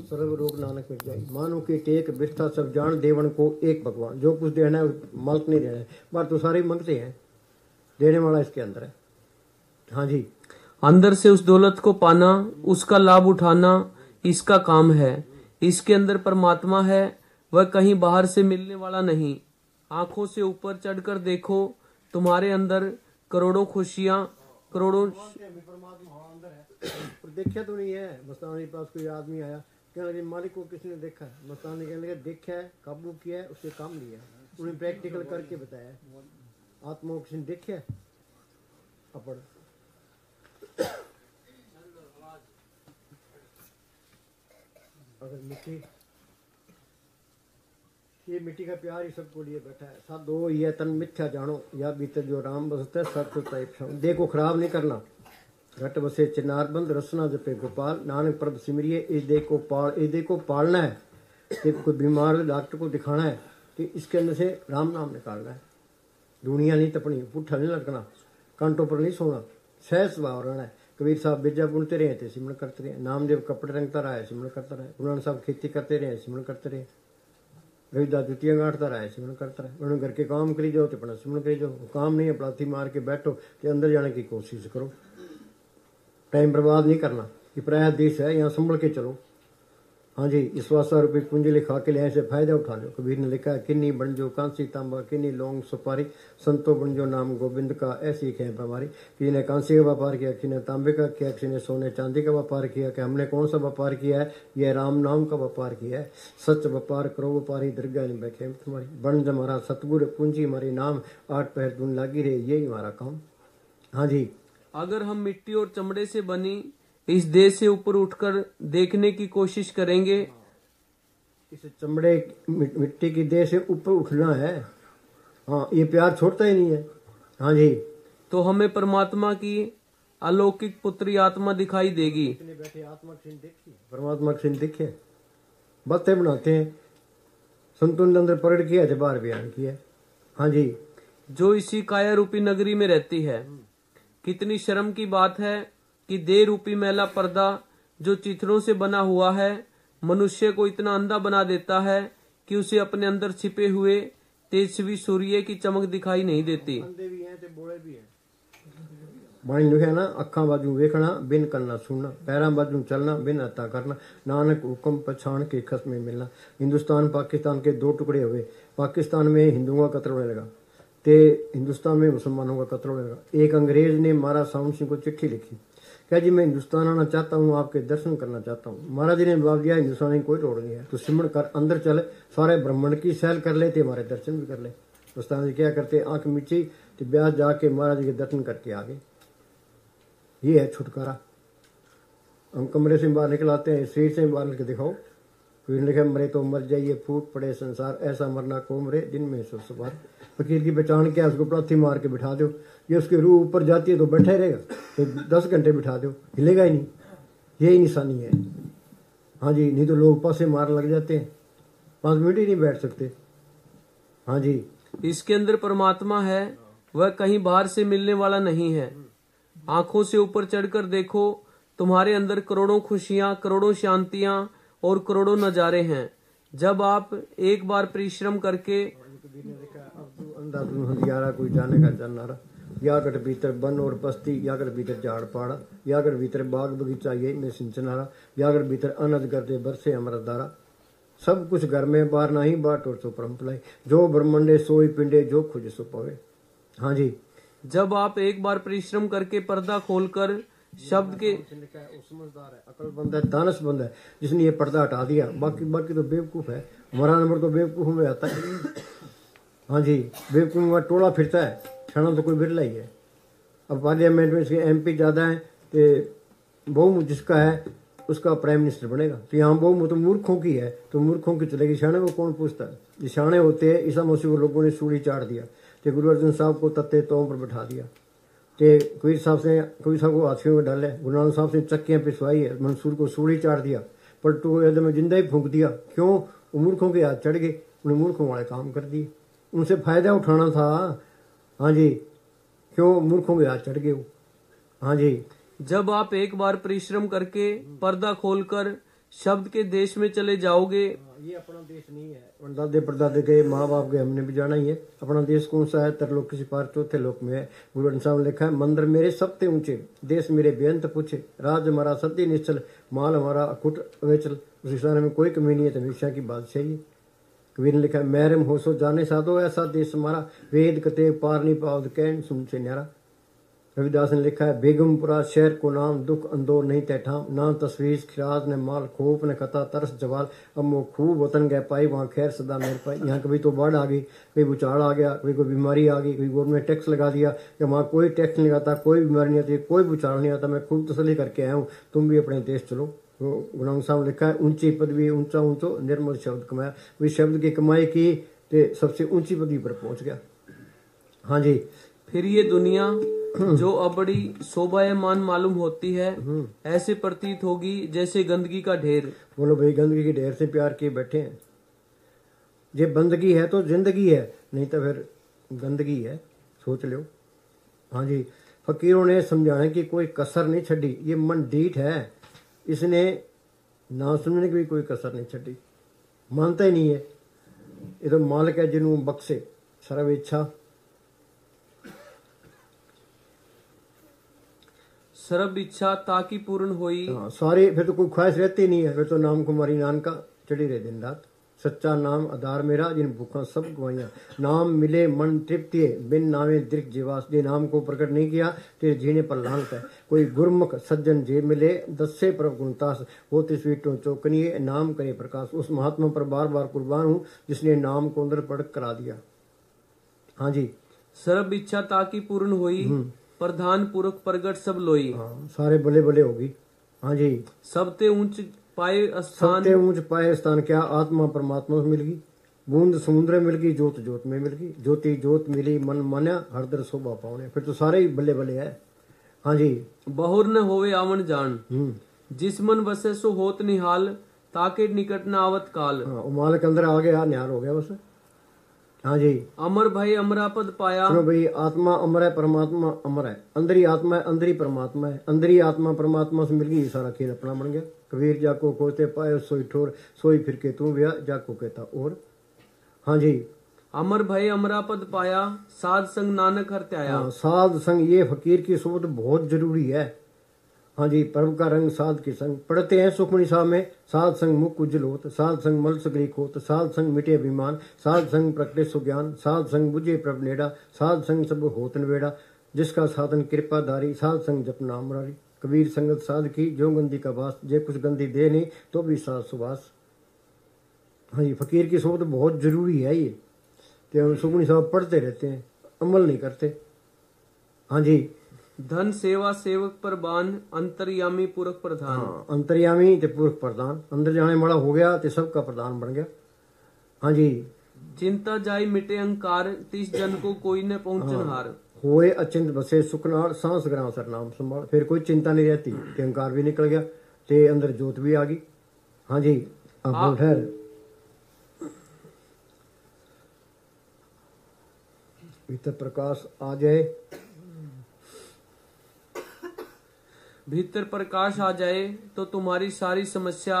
सर्व रोग नानक मिट जाई, मानो की टेक बिस्था सब जान, देवन को एक भगवान। जो कुछ देना है मालिक नहीं देना है, बात तो सारे मंगते हैं, देने वाला इसके अंदर है। हाँ जी, अंदर से उस दौलत को पाना, उसका लाभ उठाना इसका काम है। इसके अंदर परमात्मा है, वह कहीं बाहर से मिलने वाला नहीं। आंखों से ऊपर चढ़कर देखो, तुम्हारे अंदर करोड़ों खुशियां, करोड़ों। देखा तो नहीं है। मस्तानी के पास कोई आदमी आया, कहने लगे मालिक को किसने देखा है? मस्तानी कहने लगे देखा है, काबू किया है, उससे काम लिया, उन्हें प्रैक्टिकल करके बताया। आत्मा को किसने देखा है? अपड़ अगर मिट्टी, ये मिट्टी का प्यार ही सबको लिए बैठा है। साधो ये तन मिथ्या जानो, या भीतर जो राम बसता है सत्य। देखो खराब नहीं करना। घट बसे चिनार बंद, रसना जपे गोपाल, नानक प्रभ सिमरिए, इस देह को पाल, इस देह को पालना है। कि कोई बीमार डॉक्टर को दिखाना है कि इसके अंदर से राम नाम निकालना है। दुनिया नहीं तपनी, पुट्ठा नहीं लगना, कांटों पर नहीं सोना, सहज स्वभाव रहना है। कबीर साहब बिजा बुनते रहे थे, सिमरन करते रहे। नामदेव कपड़े रंगता रहा है, सिमरन करता रहे। गुरु साहब खेती करते रहे, सिमरन करते रहे। रविदास जुतियां गांठता रहा है, सिमरन करता रहे। उन्होंने घर के काम करी जाओ तो अपना सिमरन करी जाओ। काम नहीं है पलाथी मार के बैठो कि अंदर जाने की कोशिश करो। टाइम बर्बाद नहीं करना, ये पराया देश है, यहाँ संभल के चलो। हाँ जी, इस वास्ता रुपये पूंजी लिखा के लिए ऐसे फायदा उठा लो। कबीर ने लिखा है, किन्नी बन जो कांसी तांबा, किन्नी लौंग सुपारी, संतो बन जो नाम गोविंद का, ऐसी खे हमारी। किसी ने कांसी का व्यापार किया, किसी ने तांबे का किया, किसी ने सोने चांदी का व्यापार किया। कि हमने कौन सा व्यापार किया है? यह राम नाम का व्यापार किया है। सच व्यापार करो व्यापारी, दरगाह नहीं बैठे तुम्हारी। बन जमारा सतगुर पूंजी हमारी नाम, 8 पहर धुन लागी रहे, यही हमारा काम। हाँ जी, अगर हम मिट्टी और चमड़े से बनी इस देह से ऊपर उठकर देखने की कोशिश करेंगे, इस चमड़े मिट्टी की देह से ऊपर उठना है। हाँ, ये प्यार छोड़ता ही नहीं है। हाँ जी, तो हमें परमात्मा की अलौकिक पुत्री आत्मा दिखाई देगी। बैठे आत्मा देखिए, परमात्मा की दिखे, बातें बनाते हैं। संतों ने अंदर प्रकट किया थे, बाहर बयान किया। हाँ जी, जो इसी काया रूपी नगरी में रहती है। कितनी शर्म की बात है कि देह रूपी मैला पर्दा जो चित्रों से बना हुआ है, मनुष्य को इतना अंधा बना देता है कि उसे अपने अंदर छिपे हुए तेजस्वी सूर्य की चमक दिखाई नहीं देती। अंधे भी हैं ते बोले भी हैं। बाणी लिखा ना, अखा बाजू वेखना बिन करना सुनना, पैरा बाजू चलना बिन हत्या करना, नानक हुक्म पछाण के खस में मिलना। हिंदुस्तान पाकिस्तान के 2 टुकड़े हुए। पाकिस्तान में हिंदुओं का कत्ल होने लगा, ते हिंदुस्तान में मुसलमानों का कत्ल होने लगा। एक अंग्रेज ने महाराज साउंड सिंह को चिट्ठी लिखी, क्या जी मैं हिंदुस्तान आना चाहता हूँ, आपके दर्शन करना चाहता हूँ। महाराज जी ने जवाब दिया, हिंदुस्तान की कोई तोड़ नहीं है, तो सिमरण कर अंदर चल, सारे ब्रह्मांड की सैल कर ले, हमारे दर्शन भी कर ले। हिंदुस्तान जी क्या करते, आंख मीची तो ब्यास जाके महाराज जी के दर्शन करके आ गए। ये है छुटकारा। हम कमरे से बाहर निकल आते हैं, शरीर से बाहर निकल दिखाओ। फिर लिखे, मरे तो मर जाइए, फूट पड़े संसार, ऐसा मरना को मरे दिन में सो सवार। फकीर की पहचान क्या, उसको पलाथी मार के बिठा दो। ये उसकी रूह ऊपर जाती है तो बैठा ही रहेगा, तो 10 घंटे बिठा दो, हिलेगा ही नहीं। यही निशानी है। हाँ जी, नहीं तो लोग पासे मार लग जाते हैं, 5 मिनट ही नहीं बैठ सकते। हाँ जी, इसके अंदर परमात्मा है, वह कहीं बाहर से मिलने वाला नहीं है। आंखों से ऊपर चढ़कर देखो, तुम्हारे अंदर करोड़ों खुशियां, करोड़ों शांतियां और करोड़ों नजारे हैं। जब आप एक बार परिश्रम करके अंधारा कोई जाने का जाननारा, यागढ़ भीतर बन और बस्ती, यागढ़ भीतर झाड़ पाड़ा, यागढ़ भीतर बाग बगीचा ये में सिंचनारा, यागढ़ भीतर अनज करते बरसे अमृत धारा। सब कुछ घर में बाहर नहीं, बाट और सो परम भलाई, जो ब्रह्मंडे सोई पिंडे, जो खुज सो पावे। हाँ जी, जब आप एक बार परिश्रम करके पर्दा खोलकर शब्द के, समझदार है, अकलमंद है, दानशमंद है, जिसने ये पर्दा हटा दिया। बाकी तो बेवकूफ है। हमारा नंबर तो बेवकूफ में आता है। हाँ जी, बेवकूफ में टोला फिरता है, क्षण तो कोई बिरला ही है। अब पार्लियामेंट में इसके एमपी ज्यादा है तो बहुमत जिसका है उसका प्राइम मिनिस्टर बनेगा। तो यहाँ बहुमत तो मूर्खों की है, तो मूर्खों की चलेगी, शाणे को कौन पूछता है। जो शाणे होते हैं ईसा मसीह को लोगों ने सूली चाट दिया, तो गुरु अर्जुन साहब को तत्ते तों पर बैठा दिया, तो कबीर साहब को हाथियों में डाले, गुरु नानक साहब से चक्कियां पिसवाई है, मंसूर को सूली चाट दिया, पलटू को एकदम जिंदा ही फूंक दिया। क्यों? वो मूर्खों के हाथ चढ़ गए, उन्हें मूर्खों वाले काम कर दिए, उनसे फायदा उठाना था। हाँ जी, क्यों? मूर्खों के हाथ चढ़ गए वो। हाँ जी, जब आप एक बार परिश्रम करके पर्दा खोलकर शब्द के देश में चले जाओगे। ये अपना देश नहीं है, दादे परदादे के माँ बाप के हमने भी जाना ही है। अपना देश कौन सा है? तरलोक किसी पार चौथे लोक में है। गुरु ग्रंथ साहब ने लिखा है, मंदिर मेरे सबते ऊंचे, देश मेरे बेअंत पूछे, राज हमारा सत्य निश्चल, माल हमारा अकुट अवेचल। उस हिसाब में कोई कमी नहीं है, तो हमेशा की बादशाह ही। कबीर ने लिखा है, मैरम हो सो जाने साधो, ऐसा देश हमारा, वेद कते पार नहीं पाओ कहन सुन से न्यारा। रविदास ने लिखा है, बेगमपुरा शहर को नाम, दुख अंदोर नहीं तैठाम, ना तस्वीर खिराज ने माल, खोप ने कता तरस जवाल, अब वो खूब वतन गए पाई, वहाँ खैर सदा मेरे पाई। यहाँ कभी तो बाढ़ आ गई, कभी भूचाल आ गया, कभी कोई बीमारी आ गई, कभी गवर्नमेंट टैक्स लगा दिया, या वहाँ कोई टैक्स नहीं लगाता, कोई बीमारी नहीं आती, कोई भूचाल नहीं आता, मैं खूब तसल्ली करके आया हूँ, तुम भी अपने देश चलो। तो गुरु नानक साहब ने लिखा है, ऊंची पदवी ऊंचा ऊंचो निर्मल शब्द कमाया। वे शब्द की कमाई की तो सबसे ऊंची पदवी पर पहुंच गया। हाँ जी, फिर ये दुनिया जो अब बड़ी शोभायमान मालूम होती है, ऐसे प्रतीत होगी जैसे गंदगी का ढेर। बोलो भाई, गंदगी के ढेर से प्यार किए बैठे हैं। ये बंदगी है तो जिंदगी है, नहीं तो फिर गंदगी है, सोच लो। हाँ जी, फकीरों ने समझाने की कोई कसर नहीं छड़ी। ये मन डीठ है, इसने ना सुनने की भी कोई कसर नहीं छड़ी, मानता ही नहीं है। ये तो मालिक है जिन्हों बख्शे सर्व इच्छा। सर्व इच्छा ताकि पूर्ण होई। हाँ, सारी फिर तो कोई ख्वाहिश रहती नहीं है, फिर तो नाम कुमारी नानका चढ़ी रहे दिन रात। सच्चा नाम आधार मेरा, जिन भूखा सब गवाइया, नाम मिले मन तृप्ति, बिन नामे दृक जीवास। जे नाम को प्रकट नहीं किया तेरे जीने पर लानत है। कोई गुरमुख सज्जन जे मिले, दस्से प्रभ गुणतास, वो तिस्वीटों चौकनिए, नाम करे प्रकाश। उस महात्मा पर बार बार कुर्बान हूँ जिसने नाम को अंदर पढ़ करा दिया। हाँ जी, सर्व इच्छा ताकि पूर्ण होई, प्रधान पुरख प्रगट सब लोई। हाँ, सारे बले बले होगी। हाँ जी, सबते ऊंच पाए स्थान, सबते ऊंच पाए स्थान क्या? आत्मा परमात्मा से मिल गई, बूंद समुद्र मिल गई, जोत जोत में मिल गई, ज्योति जोत मिली, मन मान्या हरदर शोभा पावने। फिर तो सारे ही बल्ले बल्ले है। हाँ जी, बहुर न होवे आवन जान, जिस मन बसे सो होत निहाल, ताके निकट न आवत काल। हाँ, उमाल के अंदर आ गया, न्यार हो गया बस। हाँ जी, अमर भाई अमरापद पाया। सुनो भाई, आत्मा अमर है, परमात्मा अमर है। अंदर ही आत्मा है, अंदर ही परमात्मा है। अंदर ही आत्मा परमात्मा से मिल गई, सारा खेल अपना बन गया। कबीर जाको खोते पाए सोई ठोर, सोई फिर के तू ब्याह जाको कहता और। हाँ जी, अमर भाई अमरापद पाया, साध संग नानक हर त्याया। हाँ, साध संग, ये फकीर की सोच बहुत जरूरी है। हाँ जी, पर्व का रंग साध के संग। पढ़ते हैं सुखमणि साहब में, साध संग मुख उज्जवल होत, साध संग मल सगरीक होत, साध संग मिटे अभिमान, साध संग प्रकटे सुज्ञान, साध संग बुझे प्रभ नेड़ा, साध संग सब होत नवेड़ा, जिसका साधन कृपाधारी, साध संग जप नाम मुरारी। कबीर संगत साध की जो गंदी का वास, जे कुछ गंदी दे नहीं तो भी साध सुबास। हाँ जी, फकीर की सोच बहुत जरूरी है ये। तो हम सुखमणि साहब पढ़ते रहते हैं, अमल नहीं करते। हाँ जी, धन सेवा सेवक पर बान, अंतर्यामी पुरख प्रधान। हाँ, अंतर्यामी ते पुरख प्रधान, अंदर जाने वाला हो गया तो सबका प्रधान बन गया। हाँ जी, चिंता जाय मिटे अहंकार, तिस जन को कोई न पहुंचन हार। होए अचिंत बसे सुखनाल, सांस ग्राम सर नाम संभाल। फिर कोई चिंता नहीं रहती, ते अहंकार भी निकल गया, ते अंदर जोत भी आ गई। हाँ जी, अब बोल ठहर। भीतर प्रकाश आ जाए, भीतर प्रकाश आ जाए तो तुम्हारी सारी समस्या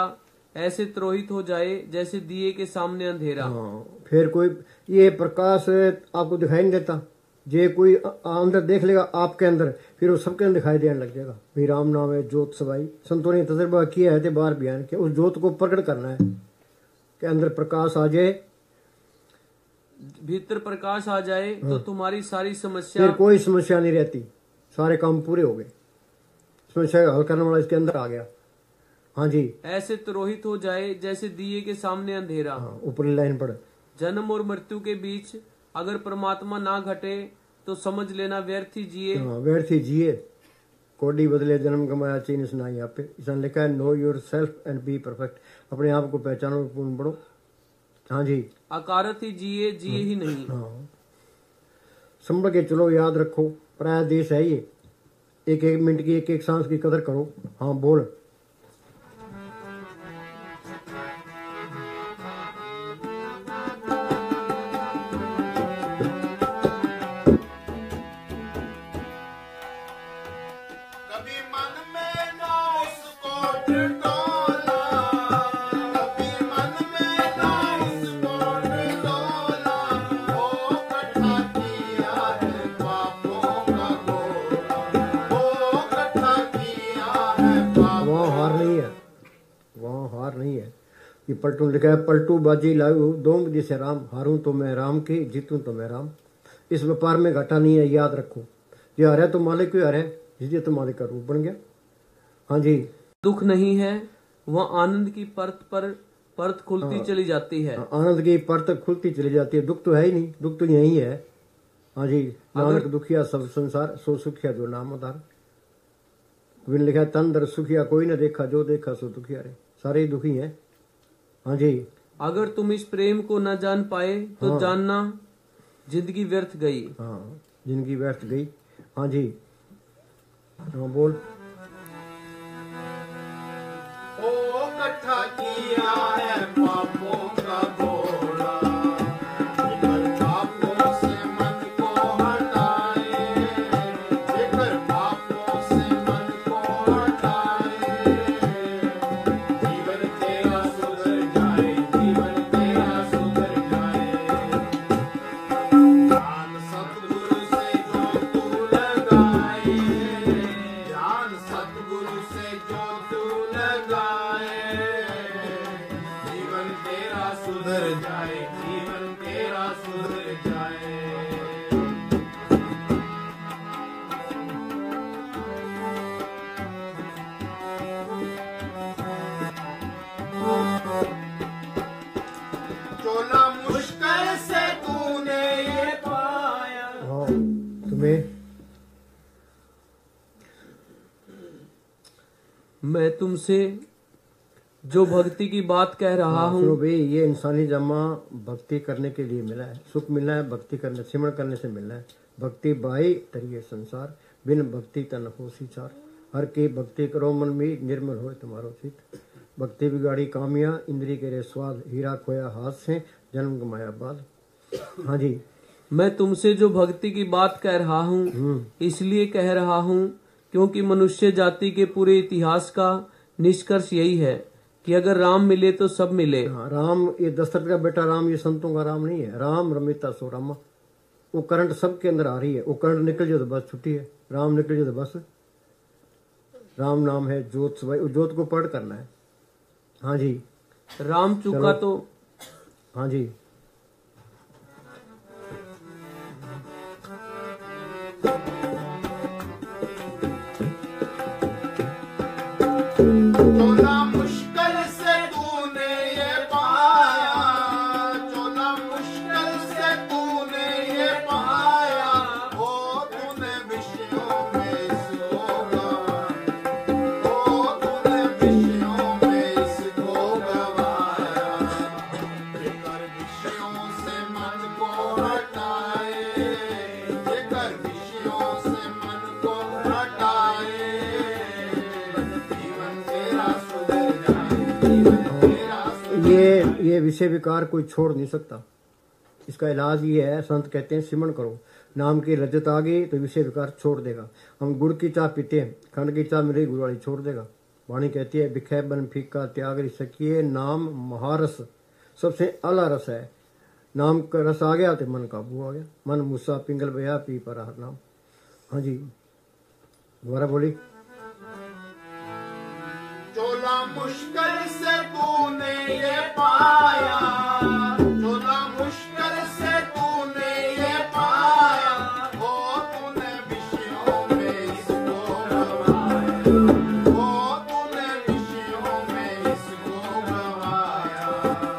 ऐसे त्रोहित हो जाए जैसे दिए के सामने अंधेरा। हाँ, फिर कोई ये प्रकाश आपको दिखाई नहीं देता। जे कोई अंदर देख लेगा आपके अंदर, फिर वो सबके अंदर दिखाई देने लग जाएगा। भाई राम नाम है ज्योत सवाई। संतों ने तजर्बा किया है, बाहर बयान किया, उस ज्योत को प्रकट करना है कि अंदर प्रकाश आ जाए। भीतर प्रकाश आ जाए तो तुम्हारी सारी समस्या, फिर कोई समस्या नहीं रहती, सारे काम पूरे हो गए। समस्या का हल करने वाला इसके अंदर आ गया। हाँ जी, ऐसे त्रोहित हो जाए जैसे दिए के सामने अंधेरा। हाँ, ऊपरी लाइन पढ़। जन्म और मृत्यु के बीच अगर परमात्मा ना घटे तो समझ लेना व्यर्थ ही जिए। व्यर्थ ही जिए, कोडी बदले जन्म कमाया चीन सुनाई। यहाँ पे इसने लिखा है know your self and be perfect, अपने आप को पहचानो, पूर्ण बढ़ो। हाँ जी, अकारत ही जिए, जिए ही नहीं। हाँ, संभल के चलो, याद रखो पराया देश है ये, एक एक मिनट की एक एक सांस की कदर करो। हाँ बोल। कभी मन में ना उसको टटोला, कभी मन में ना उसको टटोला, वो इकट्ठा किया है पापों का गोला, वो इकट्ठा किया है पापों। वहाँ हार नहीं है, वहाँ हार नहीं है। ये पलटू लिखा है, पलटू बाजी लाऊ दोंग दिसे राम, हारूं तो मैं राम की, जीतूं तो मैं राम। इस व्यापार में घाटा नहीं है, याद रखो। ये हारे तो मालिक ही हारे, जिसे तो मालिक का रूप बन गया। हाँ जी, दुख नहीं है, वह आनंद की परत खुलती चली जाती है। आनंद की परत खुलती चली जाती है। दुख तो है ही नहीं, दुख तो यही है। हाँ जी, नानक दुखिया सब संसार, सो सुखिया जो नाम आधार। कबीर ने लिखा है, तन दर सुखिया कोई न देखा, जो देखा सो दुखिया रे। सारे ही दुखी हैं। हाँ जी, अगर तुम इस प्रेम को न जान पाए तो जानना जिंदगी व्यर्थ गई। हाँ, जिंदगी व्यर्थ गई। हाँ जी, हाँ बोल। ओ इकट्ठा किया है पापों का गोला, जिगर पापों से मन को हटाए, जिगर पापों से मन को हटाए, जीवन तेरा सुधर जाए, जीवन तेरा सुधर जाए। ध्यान सतगुरु से जो तू लगाए, ध्यान सतगुरु से जो तू लगाए, जीवन तेरा सुधर जाए, जीवन तेरा सुधर जाए। चोला मुश्किल से तूने ये पाया। हाँ, तुम्हें मैं तुमसे जो भक्ति की बात कह रहा सुनो हूँ, भाई, ये इंसानी जमा भक्ति करने के लिए मिला है। सुख मिला है भक्ति करने, सिमरण करने से मिला है। भक्ति बाई तरिए संसार, बिन भक्ति तन होसी चार। हर की भक्ति करो मन में, निर्मल हो तुम्हारो चित। भक्ति बिगाड़ी कामिया, इंद्री के रे स्वाद, हीरा खोया हाथ से, जन्म गमाया बाद। हाँ जी, मैं तुमसे जो भक्ति की बात कह रहा हूँ इसलिए कह रहा हूँ क्योंकि मनुष्य जाति के पूरे इतिहास का निष्कर्ष यही है कि अगर राम मिले तो सब मिले। हाँ, राम, ये दशरथ का बेटा राम, ये संतों का राम नहीं है। राम रमिता सो रामा, वो करंट सबके अंदर आ रही है। वो करंट निकल जाए तो बस छुट्टी है, राम निकल जाए तो बस। राम नाम है ज्योत, भाई ज्योत को पढ़ करना है। हाँ जी, राम चूका तो हाँ जी, चोला मुश्किल से तूने ये पाया, चोला मुश्किल से तूने ये पाया, ओ तूने विषयों में इसको गवाया, ओ तूने विषयों में इसको गवाया। जेकर विषयों से मन को हटाए, जेकर विषयों से मन को हटाए, जीवन तेरा सुधर जाए, जीवन तेरा सुधर। ये विषय विकार कोई छोड़ नहीं सकता। इसका इलाज ये है, संत कहते हैं सिमरण करो। नाम की लज्जत आ गई तो विषय विकार छोड़ देगा। हम गुड़ की चाय पीते हैं, खंड की चाय मेरी गुड़ वाली छोड़ देगा। वाणी कहती है, बिखे बन फीका त्याग रि सकिए, नाम महारस सबसे अला रस है। नाम का रस आ गया तो मन काबू आ गया। मन मूसा पिंगल बया पी पर हर नाम। हाँ जी, दोबारा बोली। चोला मुश्किल से तूने ये पाया, चोला मुश्किल से तूने ये पाया, ओ तूने विषयों में इसको गवाया, ओ तूने विषयों में इसको गवाया।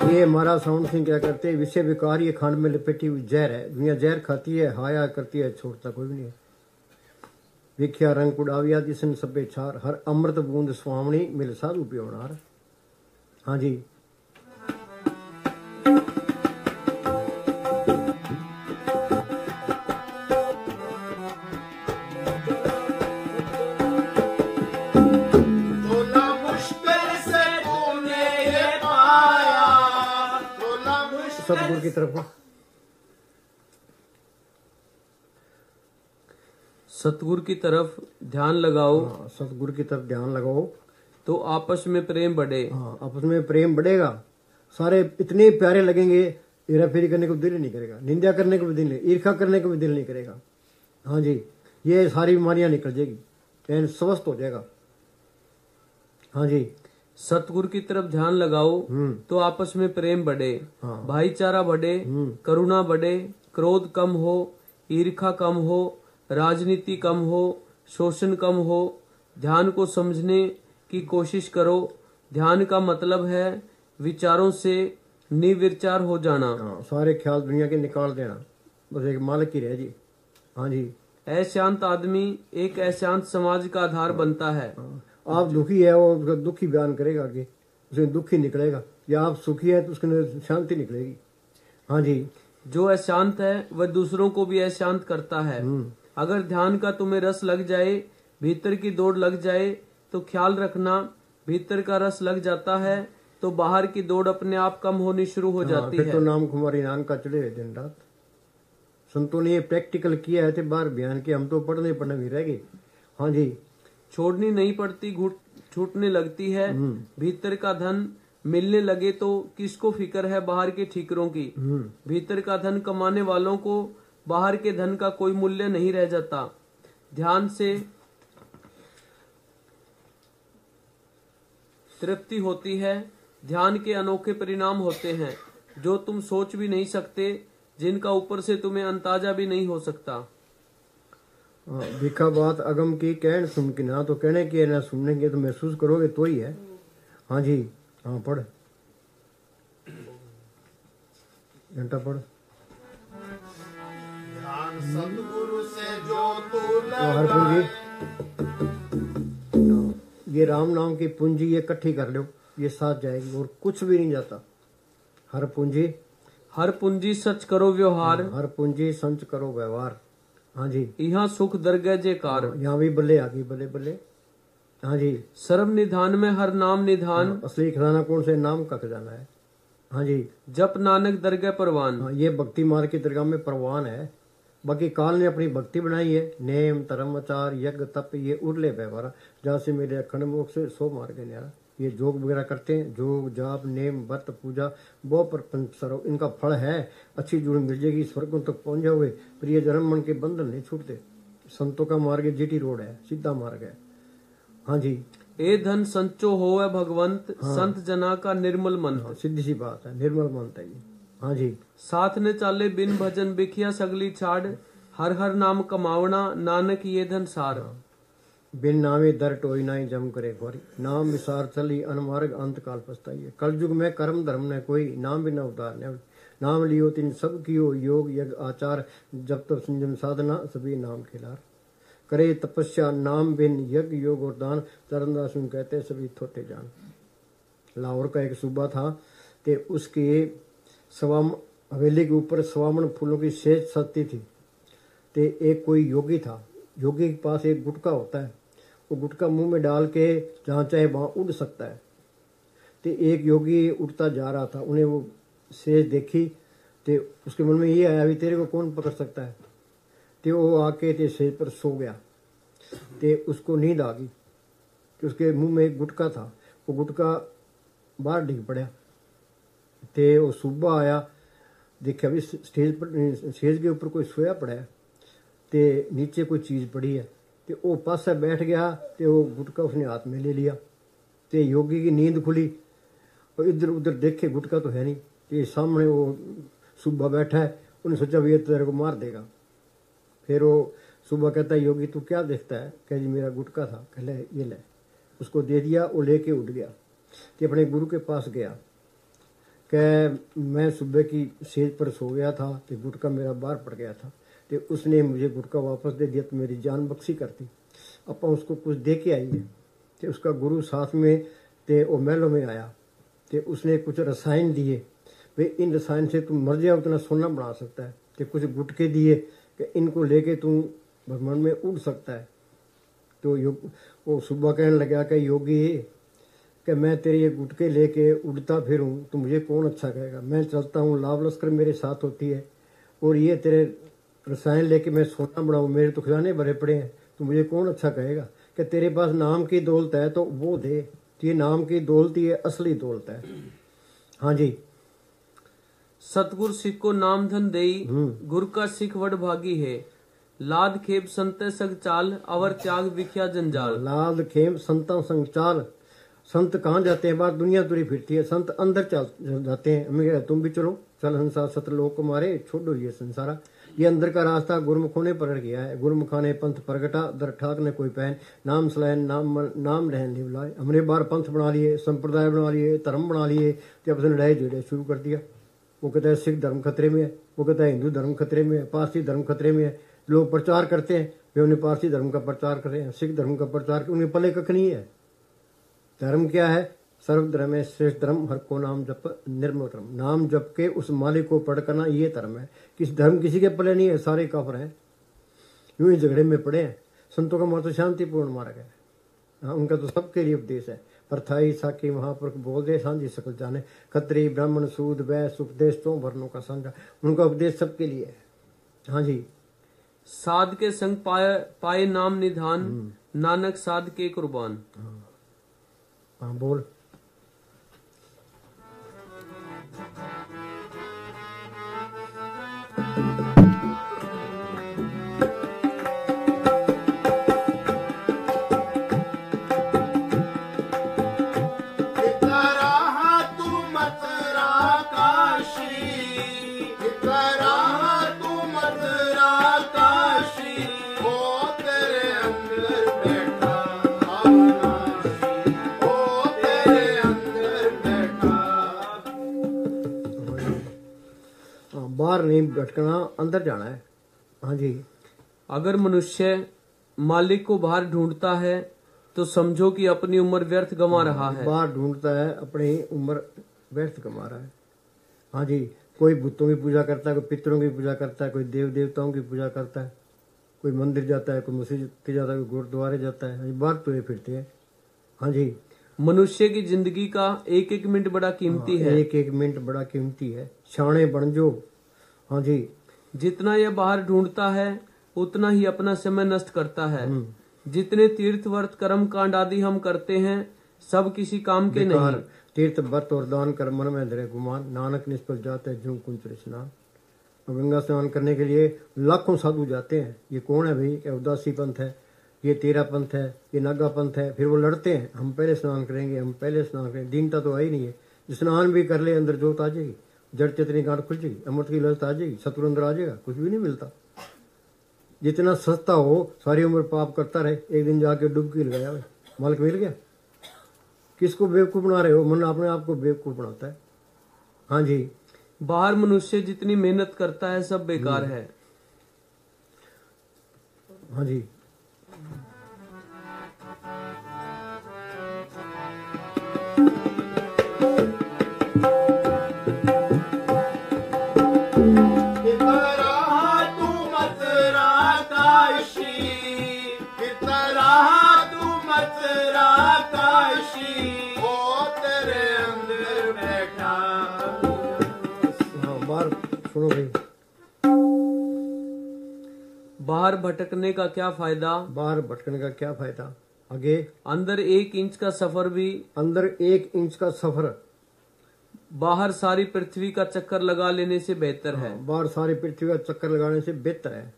ये हमारा साउंड सिंह क्या करते हैं, विषय विकार ये खांड में लपेटी हुई जहर है, दुनिया जहर खाती है, हाया करती है, छोड़ता कोई भी नहीं है। विख्या रंग उड़ाविया दिसन सबे छार, हर अमृत बूंद स्वामणी मिल साधु प्योनार। हाँ जी, तोला मुश्किल से तूने ये पाया, तोला मुश्किल सतगुरु की तरफ सतगुरु की तरफ ध्यान लगाओ सतगुरु की तरफ ध्यान लगाओ तो आपस में प्रेम बढ़े। हाँ, आपस में प्रेम बढ़ेगा, सारे इतने प्यारे लगेंगे, हेरा फेरी करने को दिल ही नहीं करेगा, निंदा करने को भी दिल नहीं, ईर्ष्या करने को भी दिल नहीं करेगा। हाँ जी, ये सारी बीमारियां निकल जाएगी, चैन स्वस्थ हो जाएगा। हाँ जी, सतगुरु की तरफ ध्यान लगाओ तो आपस में प्रेम बढ़े, हाँ। भाईचारा बढ़े, करुणा बढ़े, क्रोध कम हो, ईर्ष्या कम हो, राजनीति कम हो, शोषण कम हो। ध्यान को समझने की कोशिश करो। ध्यान का मतलब है विचारों से निर्विचार हो जाना। हाँ, सारे ख्याल दुनिया के निकाल देना, बस एक मालिक ही रह जी। हाँ जी, अशांत आदमी एक अशांत समाज का आधार बनता है। आप दुखी है, वो उसका दुखी बयान करेगा आगे, उसे दुखी निकलेगा, या आप सुखी है तो उसके अंदर शांति निकलेगी। हाँ जी, जो अशांत है वह दूसरों को भी अशांत करता है। अगर ध्यान का तुम्हें रस लग जाए, भीतर की दौड़ लग जाए, तो ख्याल रखना भीतर का रस लग जाता है तो बाहर की दौड़ अपने आप कम होनी शुरू हो जाती फिर है। तो नाम कुमारी नाम का चढ़े दिन रात। संतों ने ये प्रैक्टिकल किया है, बाहर बयान किया, हम तो पढ़ने भी रह गए। हाँ जी, छोड़नी नहीं पड़ती, छूटने लगती है। भीतर का धन मिलने लगे तो किसको फिक्र है बाहर के ठीकरों की। भीतर का धन कमाने वालों को बाहर के धन का कोई मूल्य नहीं रह जाता। ध्यान से तृप्ति होती है। ध्यान के अनोखे परिणाम होते हैं जो तुम सोच भी नहीं सकते, जिनका ऊपर से तुम्हें अंदाजा भी नहीं हो सकता। दिखा बात अगम की कहन सुन के, ना तो कहने की है ना सुनने की, तो महसूस करोगे तो ही है। हाँ जी, हाँ पढ़ घंटा पढ़। ध्यान सतगुरु से जो तू हर पूंजी, ये राम नाम की पूंजी ये इकट्ठी कर लो, ये साथ जाएगी और कुछ भी नहीं जाता। हर पूंजी सच करो व्यवहार, हर पूंजी संच करो व्यवहार। हाँ जी, यहाँ सुख दरगह जयकार। यहाँ भी बल्ले आ गई, बल्ले बल्ले। हाँ जी, सर्व निधान में हर नाम निधान। असली खजाना कौन से? नाम का खजाना है। हाँ जी, जप नानक दरगह परवान। हाँ, ये भक्ति मार्ग की दरगाह में परवान है। बाकी काल ने अपनी भक्ति बनाई है, नेम धर्म आचार यज्ञ तप ये उरले व्यवहार, जहाँ से मेरे अखंड मोक्ष से 100 मार्ग न्यारा। ये जोग वगैरह करते हैं, जोग जाप नेम व्रत पूजा वो पर सरो, इनका फल है। अच्छी जुड़ मिल जाएगी, स्वर्गों तक पहुंच जाओगे। प्रिय जन्म मन के बंधन नहीं छूटते। संतों का मार्ग जीटी रोड है, सीधा मार्ग है। हाँ जी, ए धन संचो होवे भगवंत, संत जना का निर्मल मंत्र। सीधी सी बात है, निर्मल मंत्र है ये। हाँ जी, साथ ने चाले बिन भजन बिखिया सगली छाड़, हर हर नाम कमावना नानक ये धन सार। बिन नामे दर टोई नाई जम करे खोरी, नाम विसार चली अनमार्ग अंत काल पछताइए। कलयुग में कर्म धर्म न कोई, नाम बिना उतार न। नाम लियो तिन सब कियो, योग यज्ञ आचार, जब तक संयम साधना सभी नाम खिलार। करे तपस्या नाम बिन यज्ञ योग और दान, चरणदास कहते सभी थोटे जान। लाहौर का एक सूबा था, ते उसके हवेली के ऊपर स्वामन फूलों की सेज सजती थी। ते एक कोई योगी था, योगी के पास एक गुटका होता है, वो गुटका मुंह में डाल के जहाँ चाहे वहाँ उड़ सकता है। तो एक योगी उड़ता जा रहा था, उन्हें वो सेज देखी, तो उसके मन में ये आया भी तेरे को कौन पकड़ सकता है। तो वो आके ते सेज पर सो गया। तो उसको नींद आ गई कि उसके मुंह में एक गुटका था, वो गुटका बाहर डिग पड़ा। तो वो सुबह आया, देखा भी स्टेज के ऊपर कोई सोया पड़ा है, तो नीचे कोई चीज़ पड़ी है। तो वो पास बैठ गया, तो वो गुटका उसने हाथ में ले लिया। तो योगी की नींद खुली और इधर उधर देखे, गुटका तो है नहीं। तो सामने वो सुबह बैठा है, उन्हें सोचा भी ये तेरे को मार देगा। फिर वो सुबह कहता है, योगी तू क्या देखता है? कह जी मेरा गुटका था। कह ले ये ले, उसको दे दिया। वो लेके उठ गया, तो अपने गुरु के पास गया। कि मैं सुबह की सेज पर सो गया था तो गुटका मेरा बाहर पड़ गया था, तो उसने मुझे गुटका वापस दे दिया तो मेरी जान बख्शी करती। अपा उसको कुछ दे के आई है, तो उसका गुरु साथ में ते वो महलों में आया, तो उसने कुछ रसायन दिए, भाई इन रसायन से तुम मर जाए उतना सोना बना सकता है। तो कुछ गुटके दिए कि इनको लेके तुम ब्रह्मांड में उड़ सकता है। तो वो सुबह कहने लगा कि योगी कि मैं तेरे ये गुटके लेके उड़ता फिरूं तो मुझे कौन अच्छा कहेगा। मैं चलता हूँ, लाभ लश्कर मेरे साथ होती है, और ये तेरे रसायन लेके मैं सोना बनाऊं, मेरे तो खजाने भरे पड़े हैं, तो मुझे कौन अच्छा कहेगा। कि तेरे पास नाम की दौलत है तो वो दे, तो ये नाम की दौलत ये असली दौलत है। हाँ जी। सतगुर सिख को नाम धन देई, गुर का सिख वड भागी है। लाद खेप संत सग चाल, अवर त्याग विख्या जंजाल। लाद खेप संता संग चाल, संत कहाँ जाते हैं, बात दुनिया तुरी फिरती है, संत अंदर चल जाते हैं। हमें कहते तुम भी चलो, चल हंसा सतलोक को मारे, छोड़ो ये संसारा। ये अंदर का रास्ता गुरमुखों ने प्रकट किया है। गुरमुखा ने पंथ प्रगटा, दर ठाक ने कोई पहन, नाम सलायन नाम रहन नहीं बुलाए। हमने बार पंथ बना लिए, संप्रदाय बना लिए, धर्म बना लिए, तो अपने लड़ाई झगड़े शुरू कर दिया। वो कहता है सिख धर्म खतरे में है, वो कहता है हिंदू धर्म खतरे में है, पारसी धर्म खतरे में है। लोग प्रचार करते हैं, वे उन्हें पारसी धर्म का प्रचार कर रहे हैं, सिख धर्म का प्रचार, उन्हें पले कख नहीं है। धर्म क्या है? सर्वधर्म है श्रेष्ठ धर्म, हर को नाम जप निर्मल धर्म। नाम जप के उस मालिक को पढ़ करना ये धर्म है। किस धर्म किसी के पले नहीं है, सारे काफर हैं, यूं ही झगड़े में पड़े हैं। संतों का मार्ग तो शांतिपूर्ण मार्ग है। हाँ, उनका तो सबके लिए उपदेश है। परथाई साकी महापुरुष बोल दे, सांझी सकल जाने, खत्री ब्राह्मण सूद वैश्य उपदेश तो वर्णों का साझा। उनका उपदेश सबके लिए है। हाँ जी। साध के संग पाए नाम निधान, नानक साध के कुर्बान। हाँ बोल। बाहर नहीं भटकना, अंदर जाना है। हाँ जी। अगर मनुष्य मालिक को बाहर ढूंढता है तो समझो कि अपनी उम्र व्यर्थ गंवा रहा है। बाहर ढूंढता है, अपनी उम्र व्यर्थ गंवा रहा है। हाँ जी। कोई भूतों की पूजा करता है, कोई पितरों की पूजा करता है, कोई देव देवताओं की पूजा करता है, कोई मंदिर जाता है, कोई मस्जिद जाता है, कोई गुरुद्वारे जाता है। बाहर तुरे फिरते हैं। हाँ जी। मनुष्य की जिंदगी का एक एक मिनट बड़ा कीमती है। एक एक मिनट बड़ा कीमती है। शाणे बन जो। हाँ जी। जितना यह बाहर ढूंढता है उतना ही अपना समय नष्ट करता है। जितने तीर्थ व्रत कर्म कांड आदि हम करते हैं सब किसी काम के नहीं। तीर्थ व्रत और दान कर मन में धरे गुमान, नानक निष्फल जाते जूं कुंच स्नान। गंगा स्नान करने के लिए लाखों साधु जाते हैं। ये कौन है भाई? क्या उदासी पंथ है, ये तेरा पंथ है, ये नागा पंथ है। फिर वो लड़ते हैं, हम पहले स्नान करेंगे, हम पहले स्नान करेंगे। दीनता तो आई नहीं है। स्नान भी कर ले, अंदर जोत आ जाएगी, जड़ चेतनी गांठ खुल जाएगी, अमृत की ललत आ जाएगी, सतुर अंदर आ जाएगा। कुछ भी नहीं मिलता। जितना सस्ता हो, सारी उम्र पाप करता रहे, एक दिन जाके डुबकी लगाया, मालिक मिल गया। किसको बेवकूफ बना रहे हो? मन अपने आप को बेवकूफ बनाता है। हाँ जी। बाहर मनुष्य जितनी मेहनत करता है सब बेकार है। हाँ जी। सुनो भाई, बाहर भटकने का क्या फायदा? बाहर भटकने का क्या फायदा? आगे। अंदर 1 इंच का सफर भी, अंदर 1 इंच का सफर बाहर सारी पृथ्वी का चक्कर लगा लेने से बेहतर है। बाहर सारी पृथ्वी का चक्कर लगाने से बेहतर है।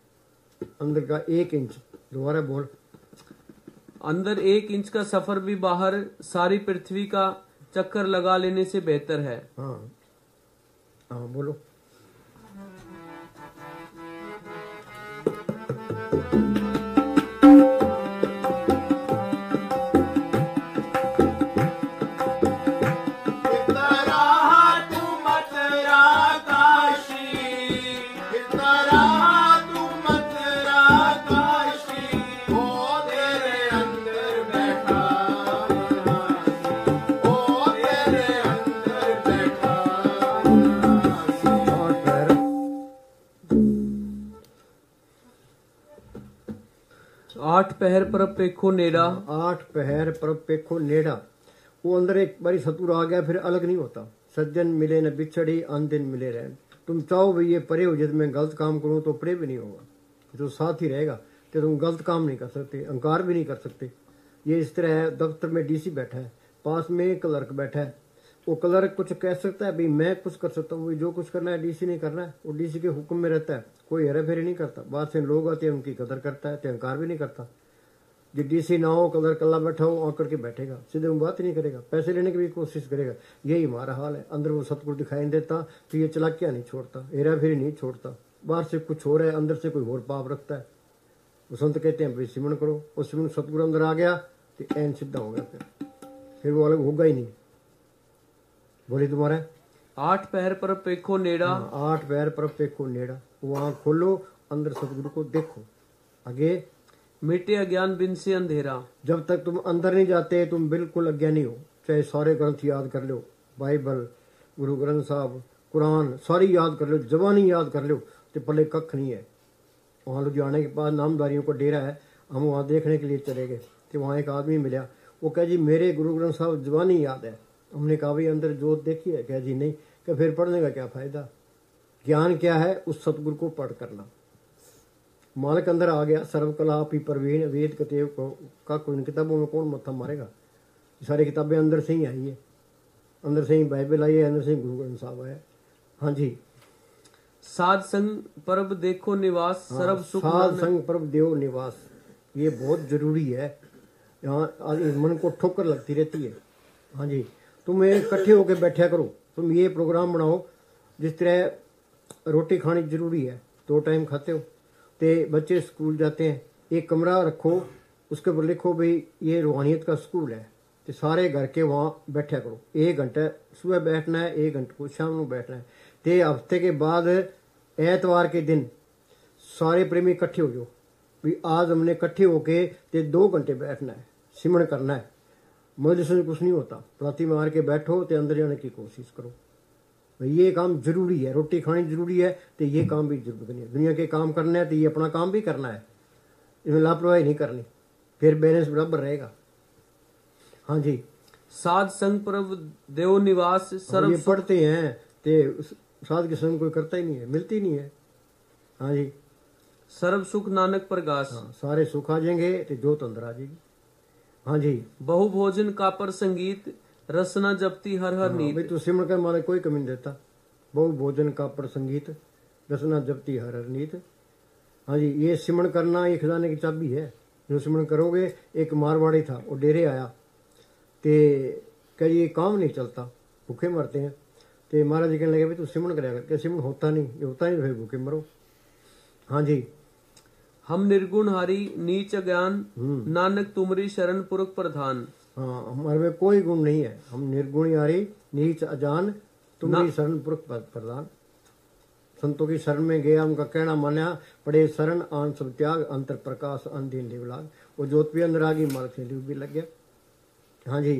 अंदर का 1 इंच। दोबारा बोल। अंदर 1 इंच का सफर भी बाहर सारी पृथ्वी का चक्कर लगा लेने से बेहतर है। हाँ हाँ बोलो। आठ पहर पर पेखो नेड़ा। 8 पहर पर पेखो नेड़ा। वो अंदर एक बारी सतुर आ गया फिर अलग नहीं होता। सज्जन मिले न बिछड़ी अन दिन मिले रहन। तुम चाहो भाई ये परे हो, यदि मैं गलत काम करूं तो परे भी नहीं होगा, तो साथ ही रहेगा। तो तुम गलत काम नहीं कर सकते, अहंकार भी नहीं कर सकते। ये इस तरह है, दफ्तर में डीसी बैठा है, पास में क्लर्क बैठा है। वो क्लर्क कुछ कह सकता है, भाई मैं कुछ कर सकता हूँ, जो कुछ करना है डीसी नहीं करना है। वो डीसी के हुक्म में रहता है, कोई हेरा फेरी नहीं करता। बाद से लोग आते हैं उनकी कदर करता है, तो अहंकार भी नहीं करता। जो डीसी ना हो, क्लर्क कल्ला बैठा हो, आकर के बैठेगा, सीधे वो बात ही नहीं करेगा, पैसे लेने की भी कोशिश करेगा। यही हमारा हाल है। अंदर वो सतगुरु दिखाई नहीं देता तो ये चलाकियां नहीं छोड़ता, हेरा फेरी नहीं छोड़ता। बाहर से कुछ हो रहा है, अंदर से कोई और पाप रखता है। वो संत कहते हैं भाई सिमरन करो, और सिमरन सतगुरु अंदर आ गया तो एन सीधा हो गया, फिर वो अलग होगा ही नहीं। बोली तुम्हारा 8 पहर पर पेखो नेड़ा। 8 पैर पर पेखो नेड़ा। वो आँख खोलो, अंदर सतगुरु को देखो। आगे मिटे अज्ञान बिन से अंधेरा। जब तक तुम अंदर नहीं जाते तुम बिल्कुल अज्ञानी हो। चाहे सारे ग्रंथ याद कर लो, बाइबल, गुरु ग्रंथ साहब, कुरान सारी याद कर लो, जबानी याद कर लो, तो पहले कख नहीं है। वहाँ लुधियाने के पास नामधारियों का डेरा है, हम वहाँ देखने के लिए चले गए। तो वहाँ एक आदमी मिला, वो कह जी मेरे गुरु ग्रंथ साहब जबानी याद है। हमने कहा भाई अंदर जोत देखी है? कह जी नहीं। क्या फिर पढ़ने का क्या फायदा? ज्ञान क्या है? उस सतगुरु को पढ़ करना। मालिक अंदर आ गया, सर्वकला पी प्रवीण वेद कतेव का कोई किताबों में कौन मत्था मारेगा? सारी किताबें अंदर से ही आई है, अंदर से ही बाइबल आई है, अंदर से ही गुरु ग्रंथ साहब है। हाँ जी। साध संग परब देखो निवास सर्व सुख साध संग परब देव निवास, ये बहुत जरूरी है। यहाँ मन को ठोकर लगती रहती है। हाँ जी, तुम इकट्ठे होकर बैठा करो, तुम ये प्रोग्राम बनाओ। जिस तरह रोटी खानी जरूरी है, 2 टाइम खाते हो, ते बच्चे स्कूल जाते हैं, एक कमरा रखो, उसके ऊपर लिखो भाई ये रूहानियत का स्कूल है, तो सारे घर के वहाँ बैठा करो। 1 घंटा सुबह बैठना है, 1 घंटे को शाम को बैठना है। ते हफ्ते के बाद एतवार के दिन सारे प्रेमी इकट्ठे हो जाओ, भाई आज हमने इकट्ठे होके ते 2 घंटे बैठना है, सिमरन करना है। मजे से कुछ नहीं होता, प्राती मार के बैठो तो अंदर जाने की कोशिश करो। भाई ये काम जरूरी है, रोटी खानी जरूरी है, तो ये काम भी जरूरी है। दुनिया के काम करना है तो ये अपना काम भी करना है, इसमें लापरवाही नहीं करनी, फिर बैलेंस बराबर रहेगा। हाँ जी। साध संग परब देव निवास सर्व ये पढ़ते हैं तो साध की संग कोई करता ही नहीं है, मिलती नहीं है। हाँ जी। सर्व सुख नानक प्रगास। हाँ, सारे सुख आ जाएंगे तो जोत अंदर आ जाएगी। हाँ जी। बहु भोजन का पर संगीत रसना जपती हर हर नीत। भाई तू सिमरन कर, मारे कोई कमी नहीं देता। बहु भोजन का पर संगीत रसना जपती हर हर नीत। हाँ जी, ये सिमरन करना ये खजाने की चाबी है। जो सिमरन करोगे, एक मारवाड़ी था, वो डेरे आया ते कह ये काम नहीं चलता, भूखे मरते हैं। तो महाराज जी कहने लगे भाई तू सिमरन करेगा, क्या सिमरन होता नहीं? ये होता नहीं तो फिर भूखे मरो। हाँ जी। हम निर्गुण हारी नीच ज्ञान नानक तुमरी शरण पुरख प्रधान। हाँ, हमारे में कोई गुण नहीं है, हम निर्गुण यारी नीच अजान तुम्हारी शरण पुरख प्रधान। संतों की शरण में गया, उनका कहना माना, पड़े शरण आन सब त्याग अंतर प्रकाश अन दिन देवलाग। वो जोत भी अंदर आ गई, मार्ग से भी लग गया। हाँ जी।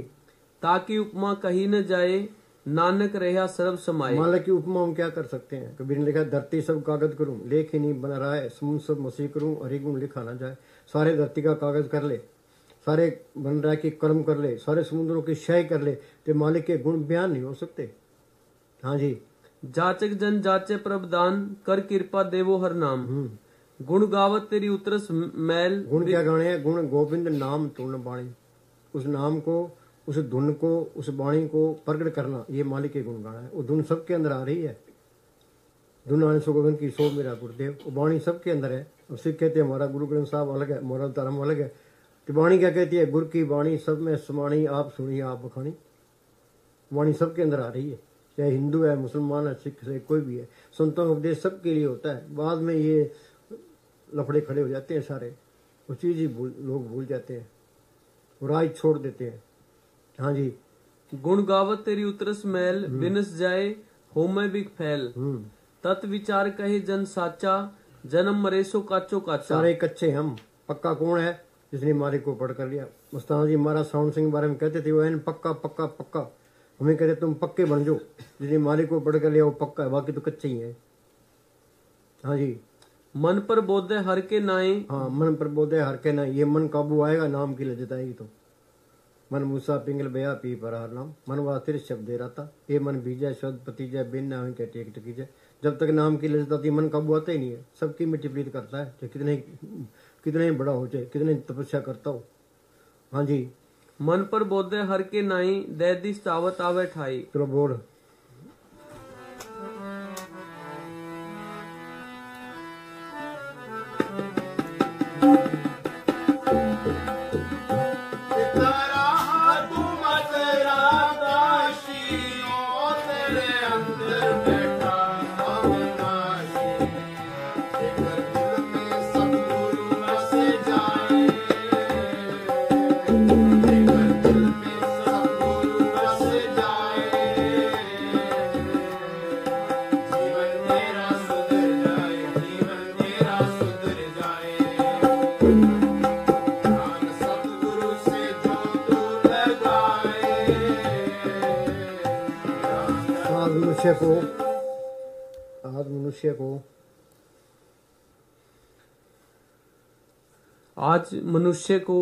ताकि उपमा कही न जाए नानक रहा सर्व समाये। मालिक की उपमा हम क्या कर सकते हैं? कबीर ने लिखा धरती सब कागज करूं लेख ही नहीं बना रहा है, समुद्र सब मसीह करूं हरि गुण लिखा ना जाए। सारे धरती का कागज कर ले, सारे बन रहा की कर्म कर ले, सारे समुद्रों की क्षय कर ले, तो मालिक के गुण बयान नहीं हो सकते। हाँ जी। जाचक जन जाचे प्रभ दान कर कृपा देवो हर नाम। गुण गावत तेरी उतरस मैल। गुण क्या गाने हैं? गुण गोविंद नाम तुण बाणी। उस नाम को, उस धुन को, उस वाणी को प्रकट करना, ये मालिक के गुण गाना है। वो धुन सबके अंदर आ रही है। धुन आने सो गोविंद की सो मेरा गुरुदेव, वो वाणी सबके अंदर है। अब सिख कहते हैं हमारा गुरु ग्रंथ साहब अलग है, हमारा धर्म अलग है। तो वाणी क्या कहती है? गुरु की वाणी सब में समाणी, आप सुनिए आप बखानी। वाणी सबके अंदर आ रही है, चाहे हिंदू है, मुसलमान है, सिख है, कोई भी है। संतों का उपदेश सबके लिए होता है। बाद में ये लफड़े खड़े हो जाते हैं सारे, वो चीज ही लोग भूल जाते हैं, वो राज छोड़ देते हैं। हाँ जी। गुण गावत तेरी उतरस मैल बिनस जाए हो में बिक फैल। तत् विचार कहे जन साचा जन्म मरे सो काचो काचा। सारे कच्चे हम, पक्का कौन है? जिसने मारे को पढ़ कर लिया। मस्ताना जी महाराज साउंड सिंह के बारे में कहते थे, वो पक्का पक्का पक्का। हमें कहते तुम पक्के बन जाओ, जिसने मारे को पढ़ कर लिया वो पक्का है, बाकी तो कच्चे ही है। हाँ जी। मन पर बोधे हर के नाए। हाँ, मन पर बोधे हर के ना, ये मन काबू आएगा नाम की लज्जत आएगी तो। मन मूसा पिंगल बया पी पर हर नाम, मन वास्तिर शब्द दे रहता, ये मन बीजा शब्द पतीजा बिन ना क्या टेक टकीजा। जब तक नाम की लज्जत आती मन काबू आता ही नहीं है। सबकी मिट्टी प्रीत करता है, चाहे कितने ही बड़ा हो, चाहे कितने तपस्या करता हो। हाँ जी, मन पर बोधे हर के नाई, दे दिस तावत आवे ठाई। चलो बोल। तेरा तुम तेरा काशियों तेरे अंदर बैठा अविनाशी, तेरे दिल में सतगुरु बस जाए, तेरे दिल में सतगुरु बस जाए, जीवन तेरा सुधर जाए, जीवन तेरा सुधर जाए। ज्ञान सतगुरु से जो तू लगाए, आज मनुष्य को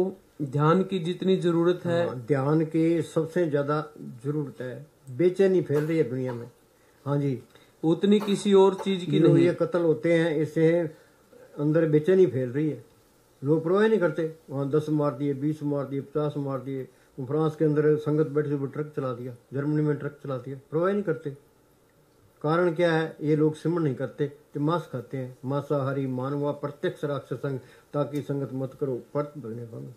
ध्यान की जितनी जरूरत है, ध्यान की सबसे ज्यादा जरूरत है। बेचैनी फैल रही है दुनिया में। हाँ जी, उतनी किसी और चीज की जो नहीं। ये कत्ल होते हैं, इससे अंदर बेचैनी फैल रही है। लोग परवाह नहीं करते। वहाँ 10 मार दिए, 20 मार दिए, 50 मार दिए। फ्रांस के अंदर संगत बैठी वो ट्रक चला दिया, जर्मनी में ट्रक चला दिया, परवाह नहीं करते। कारण क्या है? ये लोग सिमरन नहीं करते, जो मांस खाते हैं। मांसाहारी मानवा प्रत्यक्ष राक्षस संग, ताकि संगत मत करो परत बने बनो।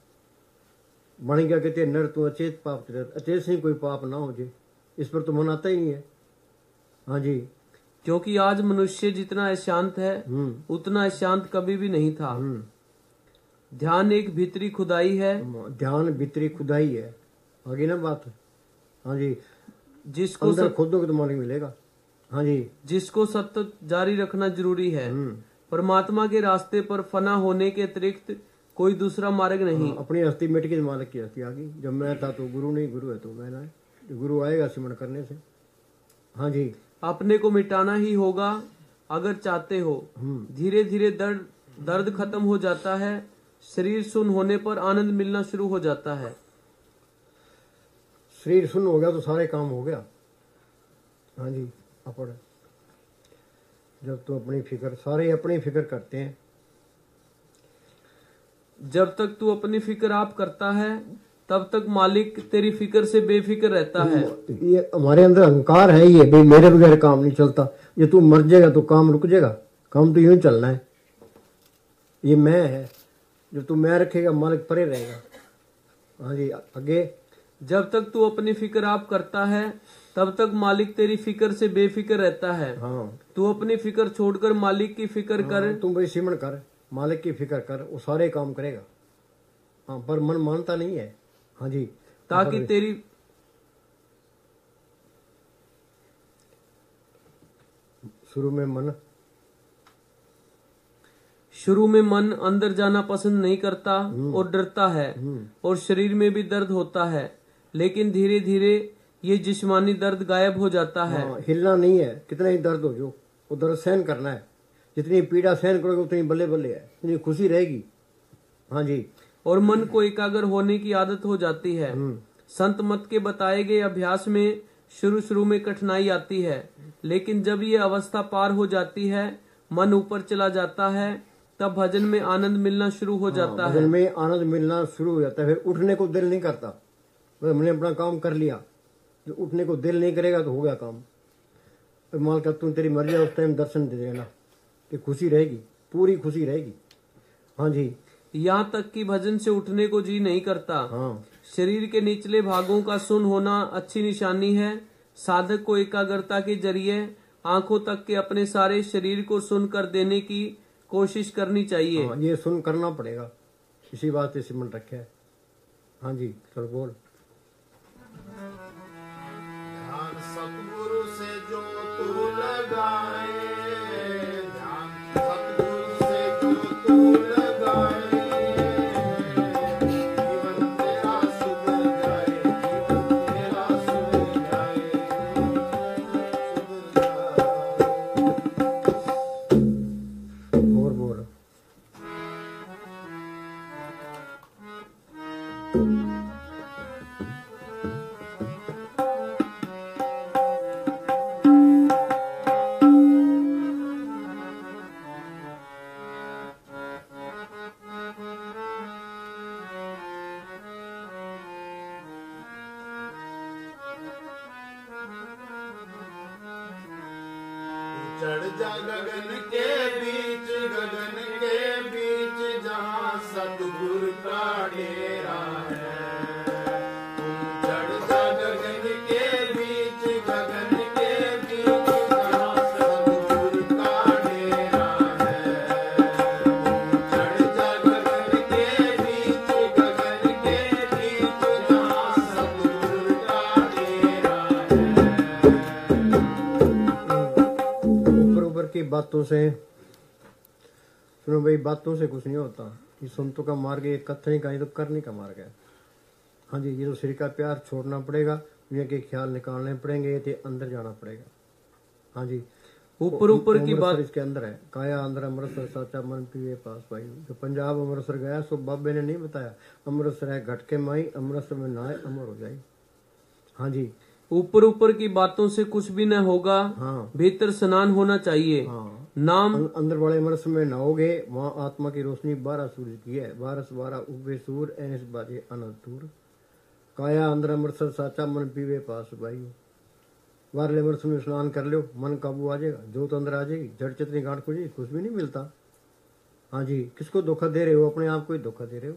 बन क्या कहते हैं, नर तू अचेत पाप चले, अचेत से ही कोई पाप ना हो जे, इस पर तो मन आता ही नहीं है। हाँ जी, क्योंकि आज मनुष्य जितना अशांत है उतना अशांत कभी भी नहीं था। ध्यान एक भीतरी खुदाई है, ध्यान भीतरी खुदाई है। आगे ना बात। हाँ जी, जिसको अंदर खोदोगे तो मालिक मिलेगा। हाँ जी, जिसको सतत जारी रखना जरूरी है। परमात्मा के रास्ते पर फना होने के अतिरिक्त कोई दूसरा मार्ग नहीं। अपनी हस्ती मिट के मालिक की हस्ती आ गई। जब मैं था तो गुरु नहीं, गुरु है तो मैं ना है। जो गुरु आएगा सिमरन करने से। हाँ जी, अपने को मिटाना ही होगा अगर चाहते हो। धीरे धीरे दर्द खत्म हो जाता है। शरीर सुन्न होने पर आनंद मिलना शुरू हो जाता है। शरीर सुन्न हो गया तो सारे काम हो गया। हाँ जी, अपड़ जब तो अपनी फिक्र, सारे अपनी फिक्र करते हैं। जब तक तू अपनी फिक्र आप करता है तब तक मालिक तेरी फिक्र से बेफिक्र रहता है। ये हमारे अंदर अहंकार है, ये भाई मेरे बगैर काम नहीं चलता। ये तू मर जाएगा तो काम रुक जाएगा, काम तो यूं चलना है। ये मैं है, जब तू मैं रखेगा मालिक परे रहेगा। हाँ जी, आगे। जब तक तू अपनी फिक्र आप करता है तब तक मालिक तेरी फिक्र से बेफिक्र रहता है। हाँ, तू अपनी फिक्र छोड़कर मालिक की फिक्र कर। तुम भाई सिमरन कर, मालिक की फिक्र कर, वो सारे काम करेगा। हाँ, पर मन मानता नहीं है। हाँ जी, ताकि तेरी शुरू में मन अंदर जाना पसंद नहीं करता और डरता है और शरीर में भी दर्द होता है, लेकिन धीरे धीरे ये जिस्मानी दर्द गायब हो जाता है। हिलना नहीं है, कितना ही दर्द हो जो, वो दर्द सहन करना है। जितनी पीड़ा सहन करोगे उतनी बल्ले बल्ले है, उतनी खुशी रहेगी। हाँ जी, और मन को एकाग्र होने की आदत हो जाती है। संत मत के बताए गए अभ्यास में शुरू में कठिनाई आती है, लेकिन जब ये अवस्था पार हो जाती है, मन ऊपर चला जाता है, तब भजन में आनंद मिलना शुरू हो जाता है। भजन में आनंद मिलना शुरू हो जाता है। फिर उठने को दिल नहीं करता। मैंने अपना काम कर लिया, जो उठने को दिल नहीं करेगा तो हो गया काम। माल का तुम तेरी मर्जी, उस टाइम दर्शन दे देना, कि खुशी रहेगी, पूरी खुशी रहेगी। हाँ जी, यहाँ तक कि भजन से उठने को जी नहीं करता। हाँ, शरीर के निचले भागों का सुन्न होना अच्छी निशानी है। साधक को एकाग्रता के जरिए आंखों तक के अपने सारे शरीर को सुन कर देने की कोशिश करनी चाहिए। हाँ, ये सुन करना पड़ेगा, इसी बात से सिमरन रखे है। हाँ जी, चल बोल। ध्यान सतगुरु से जो तू लगाए, ध्यान सतगुरु से जो तू लगाए, जीवन तेरा सुधर जाए, जीवन तेरा सुधर जाए, सुधर जाए। और बोल। चढ़ जा गगन के बीच जहाँ सतगुरु का डेरा है। चढ़ जा गगन के बीच जहाँ सतगुरु का डेरा है। चढ़ जा गगन के बीच जहाँ सतगुरु का डेरा है। ऊपर ऊपर की बातों से सुनो भाई, बातों से कुछ नहीं होता। ये संतों का मार्ग ये कथनी का, ये तो करने का मार्ग है। हाँ जी, ये तो शरीर का प्यार छोड़ना पड़ेगा, दुनिया के ख्याल निकालने पड़ेंगे, ये अंदर जाना पड़ेगा। हाँ जी, ऊपर ऊपर की बात इसके अंदर है। काया अंदर अमृतसर साचा मन पीवे पास भाई। जो पंजाब अमृतसर गया सो बाबे ने नहीं बताया, अमृतसर है घट के माई, अमृतसर में नहाए अमर हो जाए। हाँ जी, ऊपर ऊपर की बातों से कुछ भी न होगा। हाँ भीतर स्नान होना चाहिए। हाँ, नाम अंदर वाले अमृत में नहाओगे, वहाँ आत्मा की रोशनी 12 सूरज की है। 12 उगे सूर ऐस बाजे अनंत दूर। काया अंदर अमृतसर साचा मन पीवे पास भाई। वाले अमृत में स्नान कर लो, मन काबू आ जाएगा, जोत अंदर आ जाएगी, जड़ चितनी गांठ खुजी, कुछ भी नहीं मिलता। हाँ जी, किसको धोखा दे रहे हो? अपने आप को ही धोखा दे रहे हो।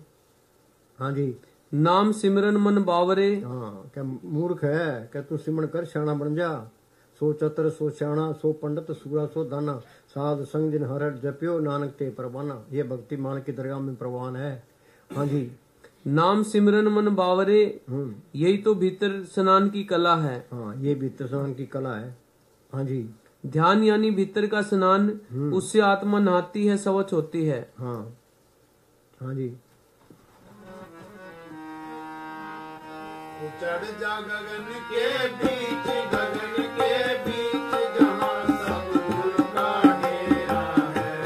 हाँ जी, नाम सिमरन मन बावरे। हाँ, क्या मूर्ख है, क्या तू सिमरन कर श्याणा बन जा। सो चतर सो श्याणा, सो पंडित सूरा सो दाना, साध संग दिन हर जप्यो नानक ते परवाना। ये भक्ति मान की दरगाह में प्रवान है। हाँ जी, नाम सिमरन मन बावरे, यही तो भीतर स्नान की कला है। हाँ, ये भी स्नान की कला है। हाँ जी, ध्यान यानी भीतर का स्नान, उससे आत्मा नहाती है, स्वच्छ होती है। हाँ हाँ जी, चढ़ जा गगन के बीच जहाँ सतगुरु का डेरा है।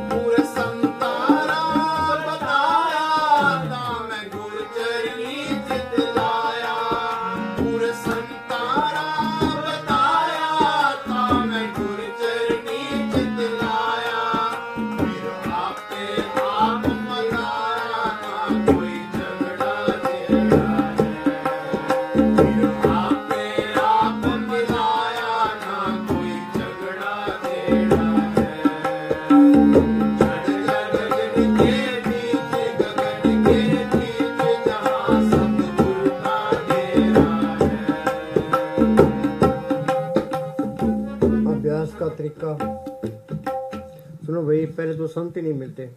पूरे संतारा बताया था मैं गुरु चरनी चित लाया। पूरे संतारा बताया था मैं गुरु चरनी चित लाया। आपे आप मनाया ना कोई झगड़ा तेरा है। आपे आप मिलाया ना कोई झगड़ा तेरा है। गगन के बीच जहाँ सतगुरु का डेरा है। अभ्यास का तरीका सुनो भाई। पहले तो संत ही नहीं मिलते,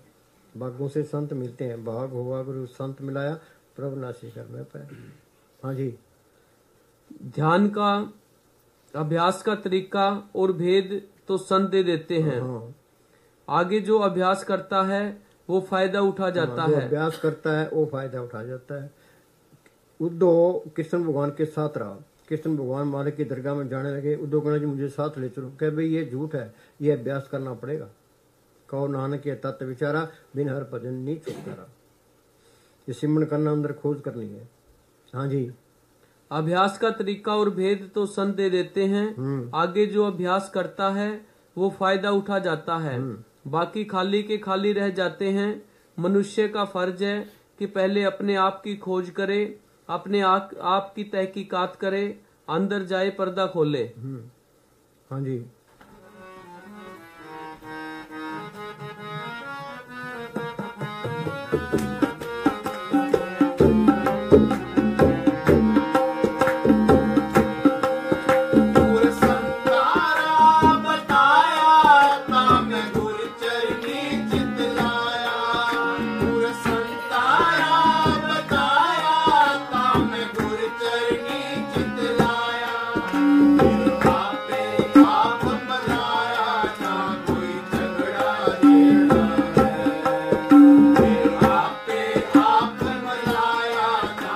भागों से संत मिलते हैं। भाग हुआ गुरु संत मिलाया, प्रभु नासी कर में पाए। हाँ जी, ध्यान का अभ्यास का तरीका और भेद तो संत दे देते हैं। हाँ, आगे जो अभ्यास करता है वो फायदा उठा जाता जो है। अभ्यास करता है वो फायदा उठा जाता है। उद्धव कृष्ण भगवान के साथ रहा। कृष्ण भगवान मालिक की दरगाह में जाने लगे। उद्धव कहना जी मुझे साथ ले चलो। कह भाई ये झूठ है, ये अभ्यास करना पड़ेगा। कहो नानक ये तत्व विचारा, बिन हर भजन नहीं छुटकारा। ये सिमरन करना, अंदर खोज करनी है। हाँ जी, अभ्यास का तरीका और भेद तो संत दे देते हैं। आगे जो अभ्यास करता है वो फायदा उठा जाता है। बाकी खाली के खाली रह जाते हैं। मनुष्य का फर्ज है कि पहले अपने आप की खोज करे, अपने आप की तहकीकात करे, अंदर जाए, पर्दा खोले। हाँ जी, पूरे संतारा बताया था मैं गुरु चरनी चित लाया। पूरे संतारा बताया था मैं गुरु चरनी चित लाया। आपे आप मनाया ना कोई झगड़ा तेरा है। आपे आप मनाया ना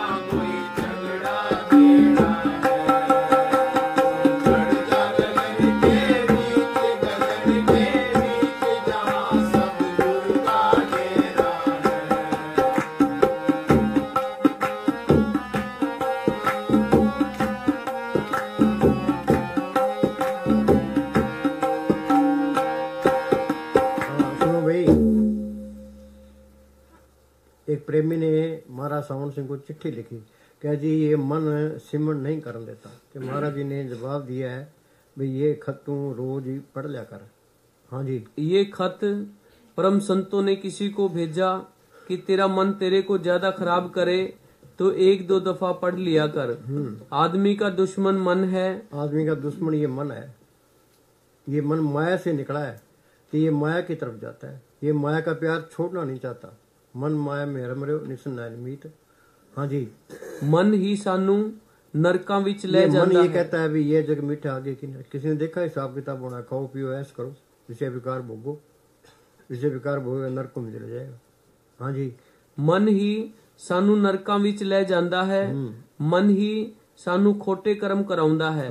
महाराज सावन सिंह को चिट्ठी लिखी, कह जी ये मन सिमरण नहीं करने देता। तो महाराज जी ने जवाब दिया है भाई ये खत तू रोज ही पढ़ लिया कर। हाँ जी, ये खत परम संतों ने किसी को भेजा कि तेरा मन तेरे को ज्यादा खराब करे तो एक दो दफा पढ़ लिया कर। आदमी का दुश्मन मन है। आदमी का दुश्मन ये मन है। ये मन माया से निकला है तो ये माया की तरफ जाता है। ये माया का प्यार छोड़ना नहीं चाहता। मन माया में रम रहे निसन मीत। हाँ जी, मन ही सानू नरका विच ले ये मन जाता ये है। कहता है भी ये जग मीठा आगे की नहीं। किसी ने देखा हिसाब किताब होना, खाओ पियो ऐश करो, विषय विकार भोगो, विषय विकार भोगो नरक में चले जाएगा। हाँ जी, मन ही सानू नरका विच ले जाता है। मन ही सानू खोटे कर्म कराउंदा है।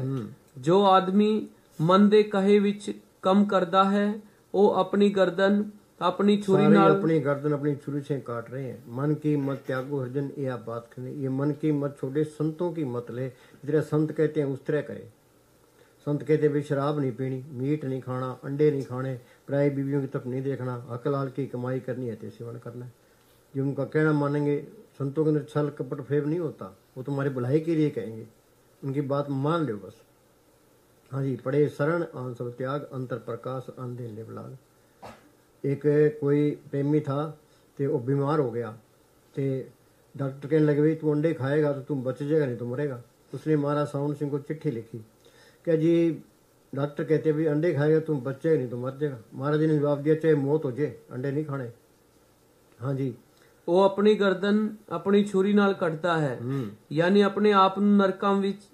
जो आदमी मन दे कहे विच कम करदा है वो अपनी गर्दन अपनी छुरी सारे नाल अपनी गर्दन अपनी छुरी से काट रहे हैं। मन की मत त्यागो हरिजन, ये आप बात करें। ये मन की मत छोड़े, संतों की मत ले। जितने संत कहते हैं उस तरह करे। संत कहते हैं भी शराब नहीं पीनी, मीट नहीं खाना, अंडे नहीं खाने, पराई बीवियों की तरफ नहीं देखना, हकलाल की कमाई करनी है तो सेवन करना है। जो उनका कहना मानेंगे, संतों के अंदर छल कपट फेब नहीं होता, वो तुम्हारी भलाई के लिए कहेंगे। उनकी बात मान लो बस। हाँ जी, पढ़े शरण आन सब त्याग, अंतर प्रकाश अंधे निबलाग। एक कोई प्रेमी था तो वो बीमार हो गया तो डॉक्टर कहने लगे भाई तू अंडे खाएगा तो तुम बच जाएगा नहीं तो मरेगा। उसने महाराज सावन सिंह को चिट्ठी लिखी, क्या जी डॉक्टर कहते भाई अंडे खाएगा तुम बच जाएगा नहीं तो मर जाएगा। महाराज जी ने जवाब दिया चाहे मौत हो जाए अंडे नहीं खाने। हाँ जी, वो अपनी गर्दन अपनी छुरी नाल कटता है, यानी अपने आप ਨੂੰ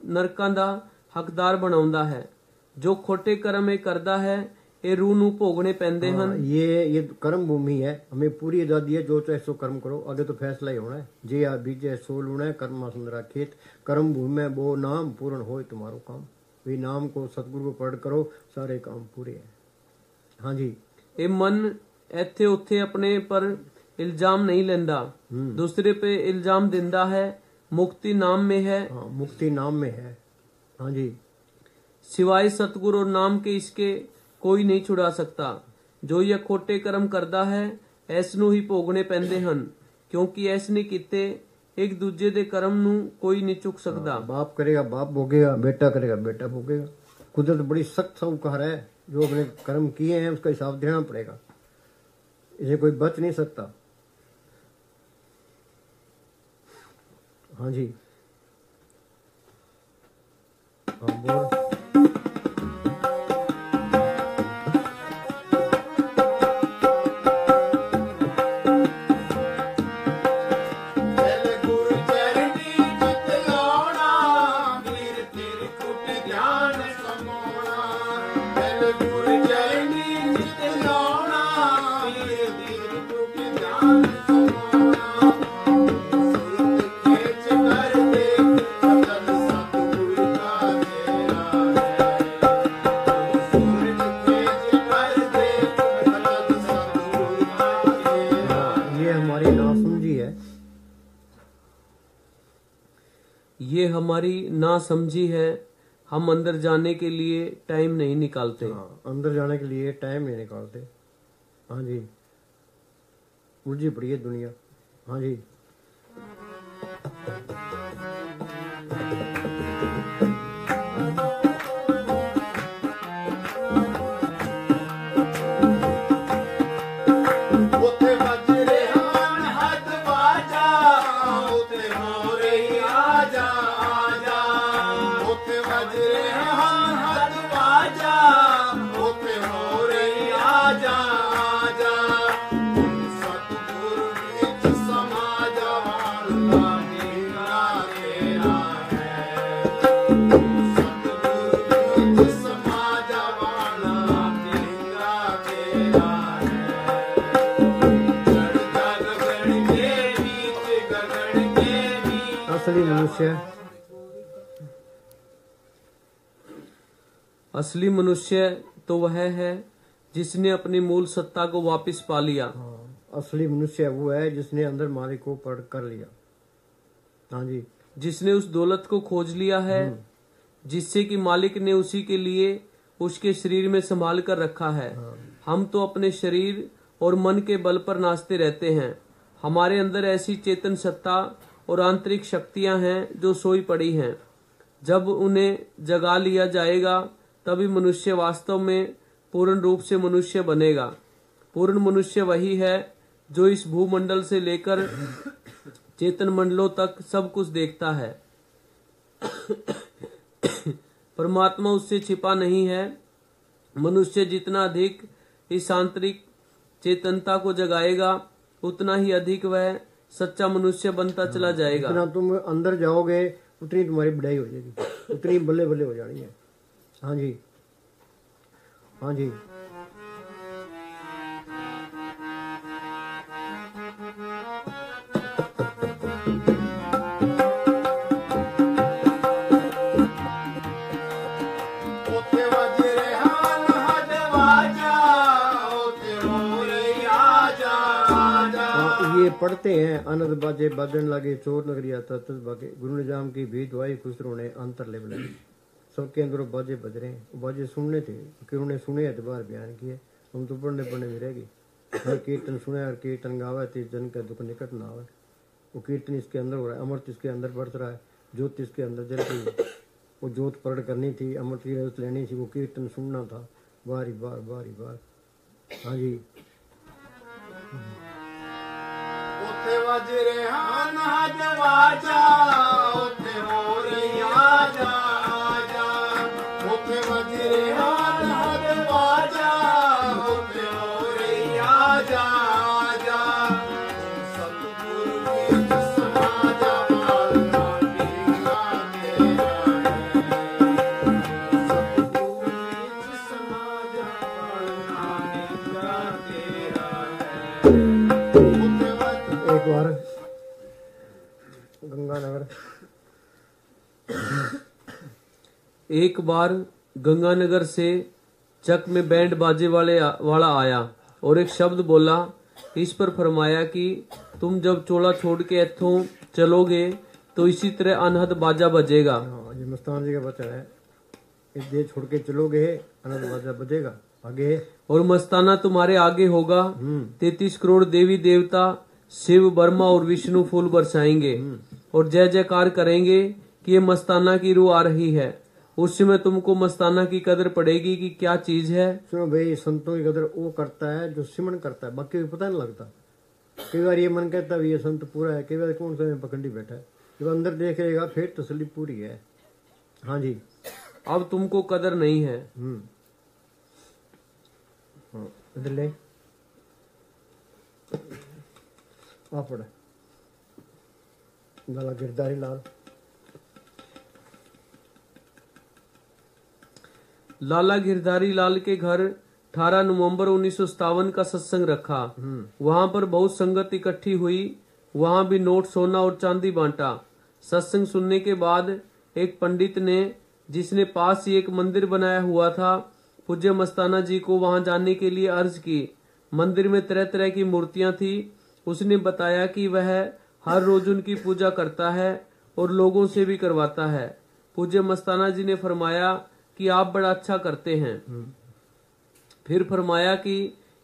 ਨਰਕਾਂ ਦਾ ਹੱਕਦਾਰ ਬਣਾਉਂਦਾ ਹੈ। जो खोटे कर्म ਇਹ करदा है ये रूह ਨੂੰ ਭੋਗਣੇ ਪੈਂਦੇ ਹਨ। ये कर्म भूमि है, हमें पूरी आजादी है, जो चाहे सो कर्म करो, आगे तो फैसला ही होना है। जे आ बीजे सो लूना है, कर्म सुंदरा खेत। कर्म भूमि में वो नाम पूर्ण हो तुम्हारो काम। वे नाम को सतगुरु को पढ़ करो, सारे काम पूरे हैं। हाँ जी, ਇਹ ਮਨ ਇੱਥੇ ਉੱਥੇ ਆਪਣੇ पर इल्जाम नहीं लेंदा, दूसरे पे इल्जाम दिंदा है। मुक्ति नाम में है। हाँ, मुक्ति नाम में है। हाँ जी, सिवाय सतगुरु और नाम के इसके कोई नहीं छुड़ा सकता। जो यह खोटे कर्म करदा है ऐस ਨੂੰ ਹੀ ਭੋਗਣੇ ਪੈਂਦੇ ਹਨ, क्योंकि ऐस ने किते एक दूजे दे कर्म ਨੂੰ कोई नहीं चुक सकता। बाप करेगा बाप भोगेगा, बेटा करेगा बेटा भोगेगा। कुदरत बड़ी सख्त साहूकार है, जो अपने कर्म किए हैं उसका हिसाब देना पड़ेगा, इसे कोई बच नहीं सकता। हाँ जी, हाँ बोल। ये हमारी ना समझी है, हम अंदर जाने के लिए टाइम नहीं निकालते। हाँ, अंदर जाने के लिए टाइम नहीं निकालते। हाँ जी, उलझी पड़ी है दुनिया। हाँ जी, असली मनुष्य तो वह है जिसने अपनी मूल सत्ता को वापस पा लिया। हाँ, असली मनुष्य वो है जिसने अंदर मालिक को पढ़ कर लिया। हाँ जी, जिसने उस दौलत को खोज लिया है जिससे कि मालिक ने उसी के लिए उसके शरीर में संभाल कर रखा है। हम तो अपने शरीर और मन के बल पर नाचते रहते हैं। हमारे अंदर ऐसी चेतन सत्ता और आंतरिक शक्तियां हैं जो सोई पड़ी हैं। जब उन्हें जगा लिया जाएगा तभी मनुष्य वास्तव में पूर्ण रूप से मनुष्य बनेगा। पूर्ण मनुष्य वही है जो इस भूमंडल से लेकर चेतन मंडलों तक सब कुछ देखता है। परमात्मा उससे छिपा नहीं है। मनुष्य जितना अधिक इस आंतरिक चेतनता को जगाएगा उतना ही अधिक वह सच्चा मनुष्य बनता चला जाएगा। जितना तुम अंदर जाओगे उतनी तुम्हारी बढ़ाई हो जाएगी, उतनी बल्ले बल्ले हो जानी है। हाँ जी, हाँ जी। ਉੱਥੇ ਵੱਜ ਰਿਹਾ ਨਹਦ ਵਾਜਾ, ਉੱਥੇ ਹੋ ਰਹੀ ਆਜਾ ਆਜਾ। हाँ, ये पढ़ते हैं आनंद बाजे बाजन लागे चोर नगरी आता तस बागे गुरु निजाम की भी दुआई खुसरो ने अंतर ले बुलाई। सबके अंदरों बाजे बज रहे हैं। वो बाजे सुनने थे कि उन्होंने सुने एतबार बयान किए। हम तो पढ़ने पढ़ने में रह गए। हर कीर्तन सुने, हर कीर्तन गावे थे जन का दुख निकट ना आवे। वो कीर्तन इसके अंदर हो रहा है, अमृत इसके अंदर बढ़ रहा है, ज्योत इसके अंदर जल रही है। वो ज्योत प्रकट करनी थी, अमृत की रस लेनी थी, वो कीर्तन सुनना था बारी बार बारी बार। हाँ जी, ਉੱਥੇ ਵੱਜ ਰਿਹਾ ਨਹਦ ਵਾਜਾ, ਉੱਥੇ ਹੋ ਰਹੀ ਆਜਾ ਆਜਾ। ਉੱਥੇ ਵੱਜ ਰਿਹਾ ਨਹਦ ਵਾਜਾ, ਉੱਥੇ ਹੋ ਰਹੀ ਆਜਾ ਆਜਾ। ਸਤਿਗੁਰੂ ਵਿੱਚ ਸਮਾ ਜਾ ਪਾਲਣਾ ਟੇਕਾ ਤੇਰਾ ਹੈ। ਸਤਿਗੁਰੂ ਵਿੱਚ ਸਮਾ ਜਾ ਪਾਲਣਾ ਟੇਕਾ ਤੇਰਾ ਹੈ। ਉੱਥੇ ਵੱਜ एक बार गंगानगर एक बार गंगानगर से चक में बैंड बाजे वाला आया और एक शब्द बोला। इस पर फरमाया कि तुम जब चोला छोड़ के इत्थों चलोगे तो इसी तरह अनहद बाजा बजेगा। हाँ, ये मस्तान जी का बच्चा है। इस देश छोड़ के चलोगे आनंद बाजा बजेगा आगे। और मस्ताना तुम्हारे आगे होगा। 33 करोड़ देवी देवता शिव ब्रह्मा और विष्णु फूल बरसाएंगे और जय जयकार करेंगे कि ये मस्ताना की रूह आ रही है। उस समय तुमको मस्ताना की कदर पड़ेगी कि क्या चीज है। सुनो भाई, संतों की कदर वो करता है जो सिमरन करता है, बाकी को पता नहीं लगता। कई बार ये मन कहता है ये संत पूरा है, कई बार कौन सा में पखंडी बैठा है। जब अंदर देखेगा फिर तसल्ली पूरी है। हाँ जी, अब तुमको कदर नहीं है। हाँ, इधर ले आ पड़ा लाला गिरधारी लाल। लाला गिरधारी लाल के घर 18 नवंबर 1957 का सत्संग रखा। वहां पर बहुत संगत इकट्ठी हुई। वहां भी नोट, सोना और चांदी बांटा। सत्संग सुनने के बाद एक पंडित ने, जिसने पास ही एक मंदिर बनाया हुआ था, पूज्य मस्ताना जी को वहां जाने के लिए अर्ज की। मंदिर में तरह तरह की मूर्तियां थी। उसने बताया कि वह हर रोज उनकी पूजा करता है और लोगों से भी करवाता है। पूज्य मस्ताना जी ने फरमाया कि आप बड़ा अच्छा करते हैं। फिर फरमाया कि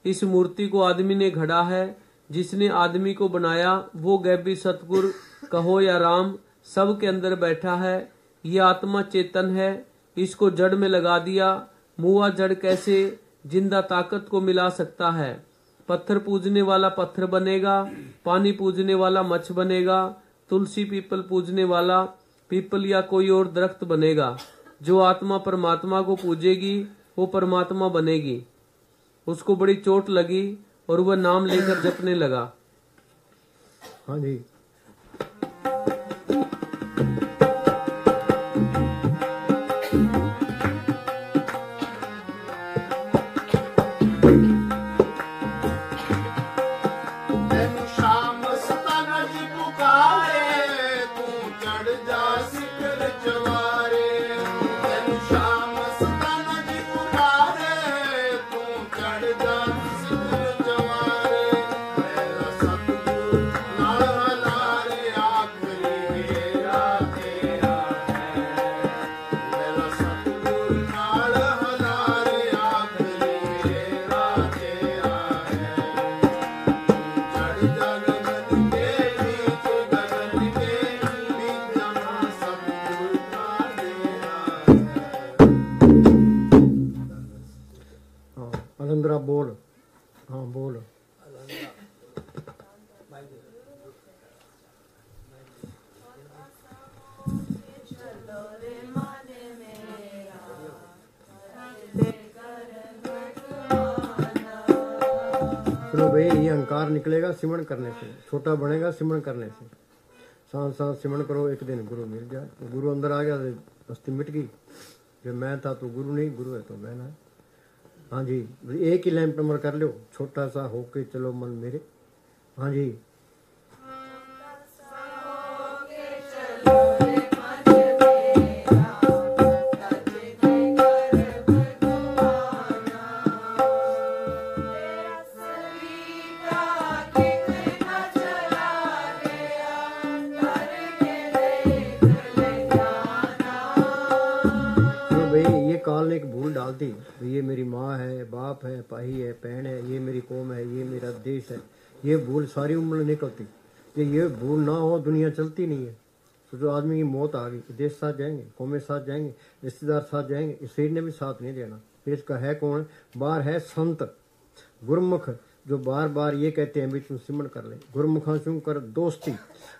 इस मूर्ति को आदमी ने घड़ा है। जिसने आदमी को बनाया वो गैबी सतगुर कहो या राम सब के अंदर बैठा है। ये आत्मा चेतन है। इसको जड़ में लगा दिया। मुआ जड़ कैसे जिंदा ताकत को मिला सकता है। पत्थर पूजने वाला पत्थर बनेगा, पानी पूजने वाला मच्छ बनेगा, तुलसी पीपल पूजने वाला पीपल या कोई और दरख्त बनेगा। जो आत्मा परमात्मा को पूजेगी वो परमात्मा बनेगी। उसको बड़ी चोट लगी और वह नाम लेकर जपने लगा। हाँ जी, ਤੈਨੂੰ ਸ਼ਾਮ ਸਤਾਨਾ ਜੀ ਪੁਕਾਰੇ, ਤੂੰ ਚੜ ਜਾ ਸਿਖਰ ਚਵਾਰੇ। ਤੈਨੂੰ ਸ਼ਾਮ ਸਤਾਨਾ ਜੀ ਪੁਕਾਰੇ, ਤੂੰ ਚੜ ਜਾ ਸਿਖਰ ਚਵਾਰੇ। ਮੇਰਾ ਸਤਿਗੁਰ ਨਾਲ भाई ये अहंकार निकलेगा सिमरन करने से, छोटा बनेगा सिमरन करने से। सांस सांस सिमरन करो, एक दिन गुरु मिल जाए। गुरु अंदर आ गया तो हस्ती मिट गई। जो मैं था तो गुरु नहीं, गुरु है तो मैं ना। हाँ जी, एक ही लैंप नंबर कर लो, छोटा सा होके चलो मन मेरे। हाँ जी, काल ने एक भूल डाल दी। ये मेरी माँ है, बाप है, भाई है, बहन है, ये मेरी कौम है, ये मेरा देश है। ये भूल सारी उम्र निकलती। ये भूल ना हो दुनिया चलती नहीं है। तो जो आदमी की मौत आ गई, देश साथ जाएंगे, कौमें साथ जाएंगे, रिश्तेदार साथ जाएंगे, इस शरीर ने भी साथ नहीं देना। फिर इसका है कौन? बाहर है संत गुरमुख, जो बार बार ये कहते हैं भी तुम सिमरन कर ले। गुरमुखा चुन कर दोस्ती,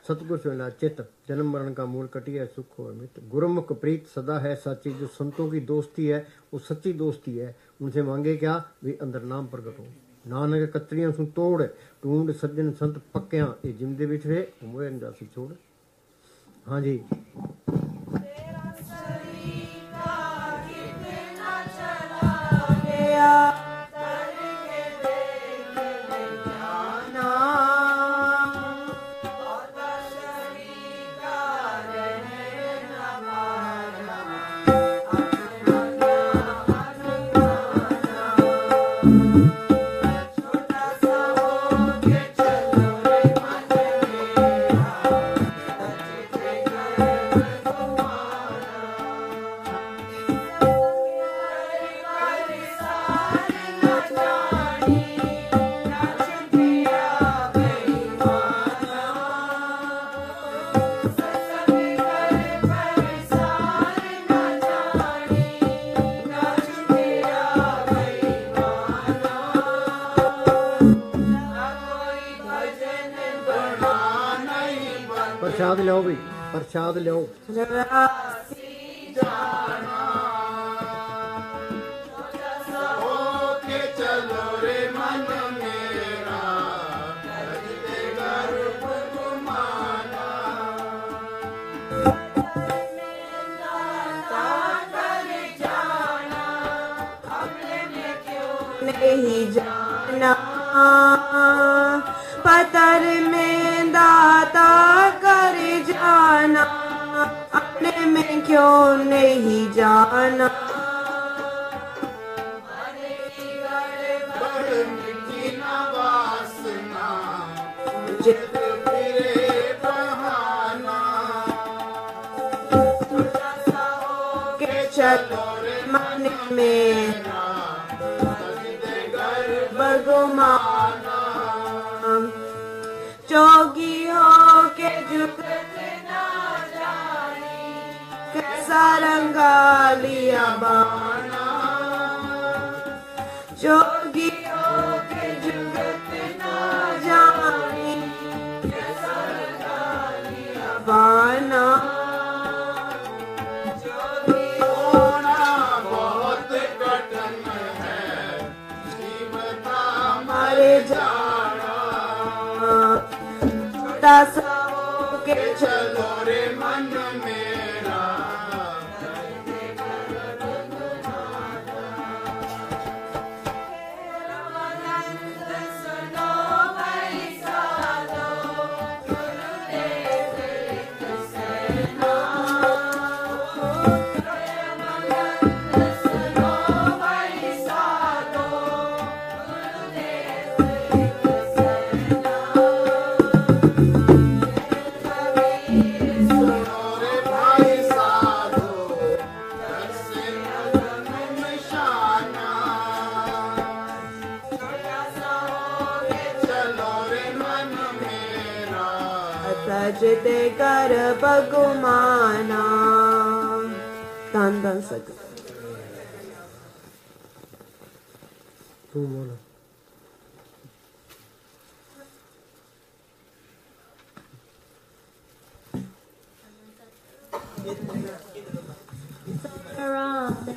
सतगुरु से चित, जन्म मरण का मूल कटिया, सुख हो अमित। गुरमुख प्रीत सदा है सच्ची। जो संतों की दोस्ती है वो सच्ची दोस्ती है। उनसे मांगे क्या? भी अंदर नाम प्रगट हो। नानक कतरियां सु तोड़, ढूंढ सज्जन संत पक्या, ये जिंदे बिछड़े मोए अंजासी छोड़। हाँ जी, प्रसाद लो भी, प्रसाद लो। होके चलो रे मन मेरा, भजते गर्भ गुमाना। नहीं जाना पतर में दाता कर जाना, अपने में क्यों नहीं जाना। बड़ मिठी ना वासना, जग फिरे बहाना। के चलो मन मेरा, भजते गर्भ गुमाना। जोगी हो के जुगत ना जानी, कैसा रंगा लिया बाना। जोगी हो के जुगत ना जानी, कैसा रंगा लिया बाना। होना बहुत कठिन है, जीवता हमारे जाना। छोटा सा हो के चलो रे मन मेरा। सजते कर बगुमाना। धन धन सक तू बोलो।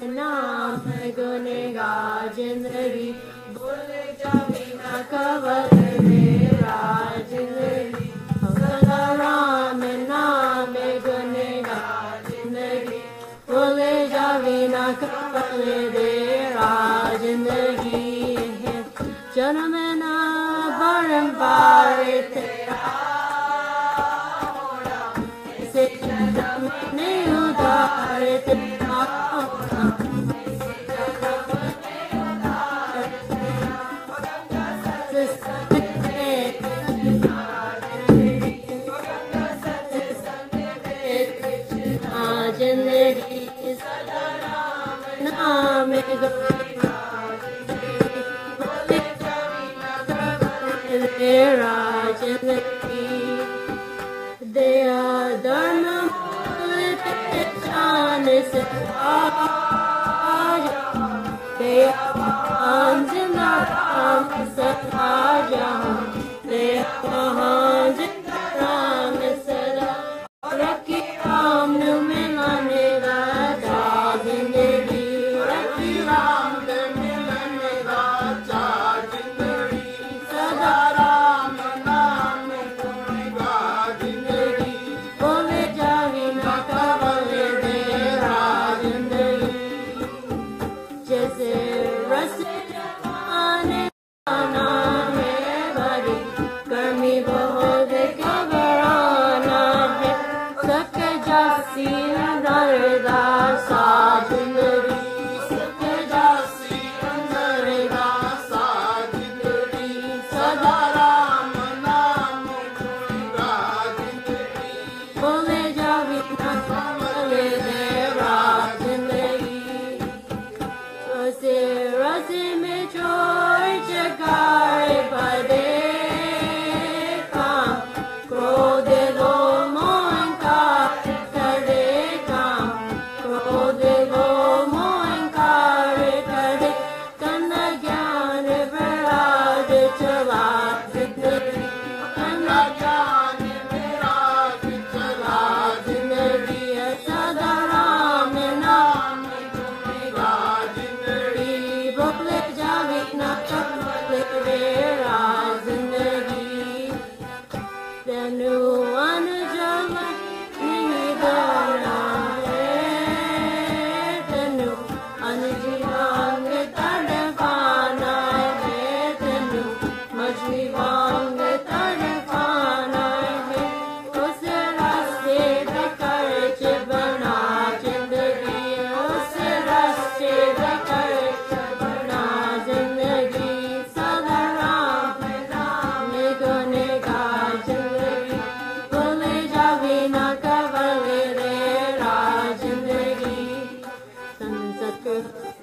नाम गुनेगा जिंदगी, बोल जा बिना कवल मेरा जिंदगी सदा राम नाम गुण जिंदगी बोले जावे ना कवल मेरा जिंदगी जन्म ना बारंबार तेरा ऐसे जन्म नहीं उधार तेरा जिंदगी सदा राम नाम तेरा जिंदगी दया धर्म पहचान से आज दया जिंदा राम सदा जहाँ दया महान जिंदा राम सदा रखी राम ने मिलाने राजा जिंदगी रखी राम ने मिलाने राजा जिंदगी सदा राम नाम गुणगा जिंदगी बोले जावे ना कवल तेरा जिंदगी जैसे रस जमाने नाम है भरी गर्मी बहुत घबराना है सक जासी नरदा सा जिंदगी सक जासी नरदा सा जिंदगी सदा राम नाम गुणगा जिंदगी बोले जावे ना कवल तेरा जिंदगी रस में छोड़ जगाए बदे काम क्रोध लो मोहन का करे काम क्रोध लो मोहन का करे कन्ना ज्ञान विराज चला जिंदगी कन्ना ज्ञान विराज चला जिंदगी सदा राम नाम गुणगा जिंदगी बोले जावे ना कवल तेरा जिंदगी तेनु अनजल नहीं देना है तेनु अनजीवांग तड़पाना है तेनु मछलीवांग तड़पाना है उस रास्ते पे खर्च बना जिंदगी उस रास्ते पे खर्च बना जिंदगी सदा राम नाम गुणगा जिंदगी बोले जावे ना कवल तेरा जिंदगी सत्य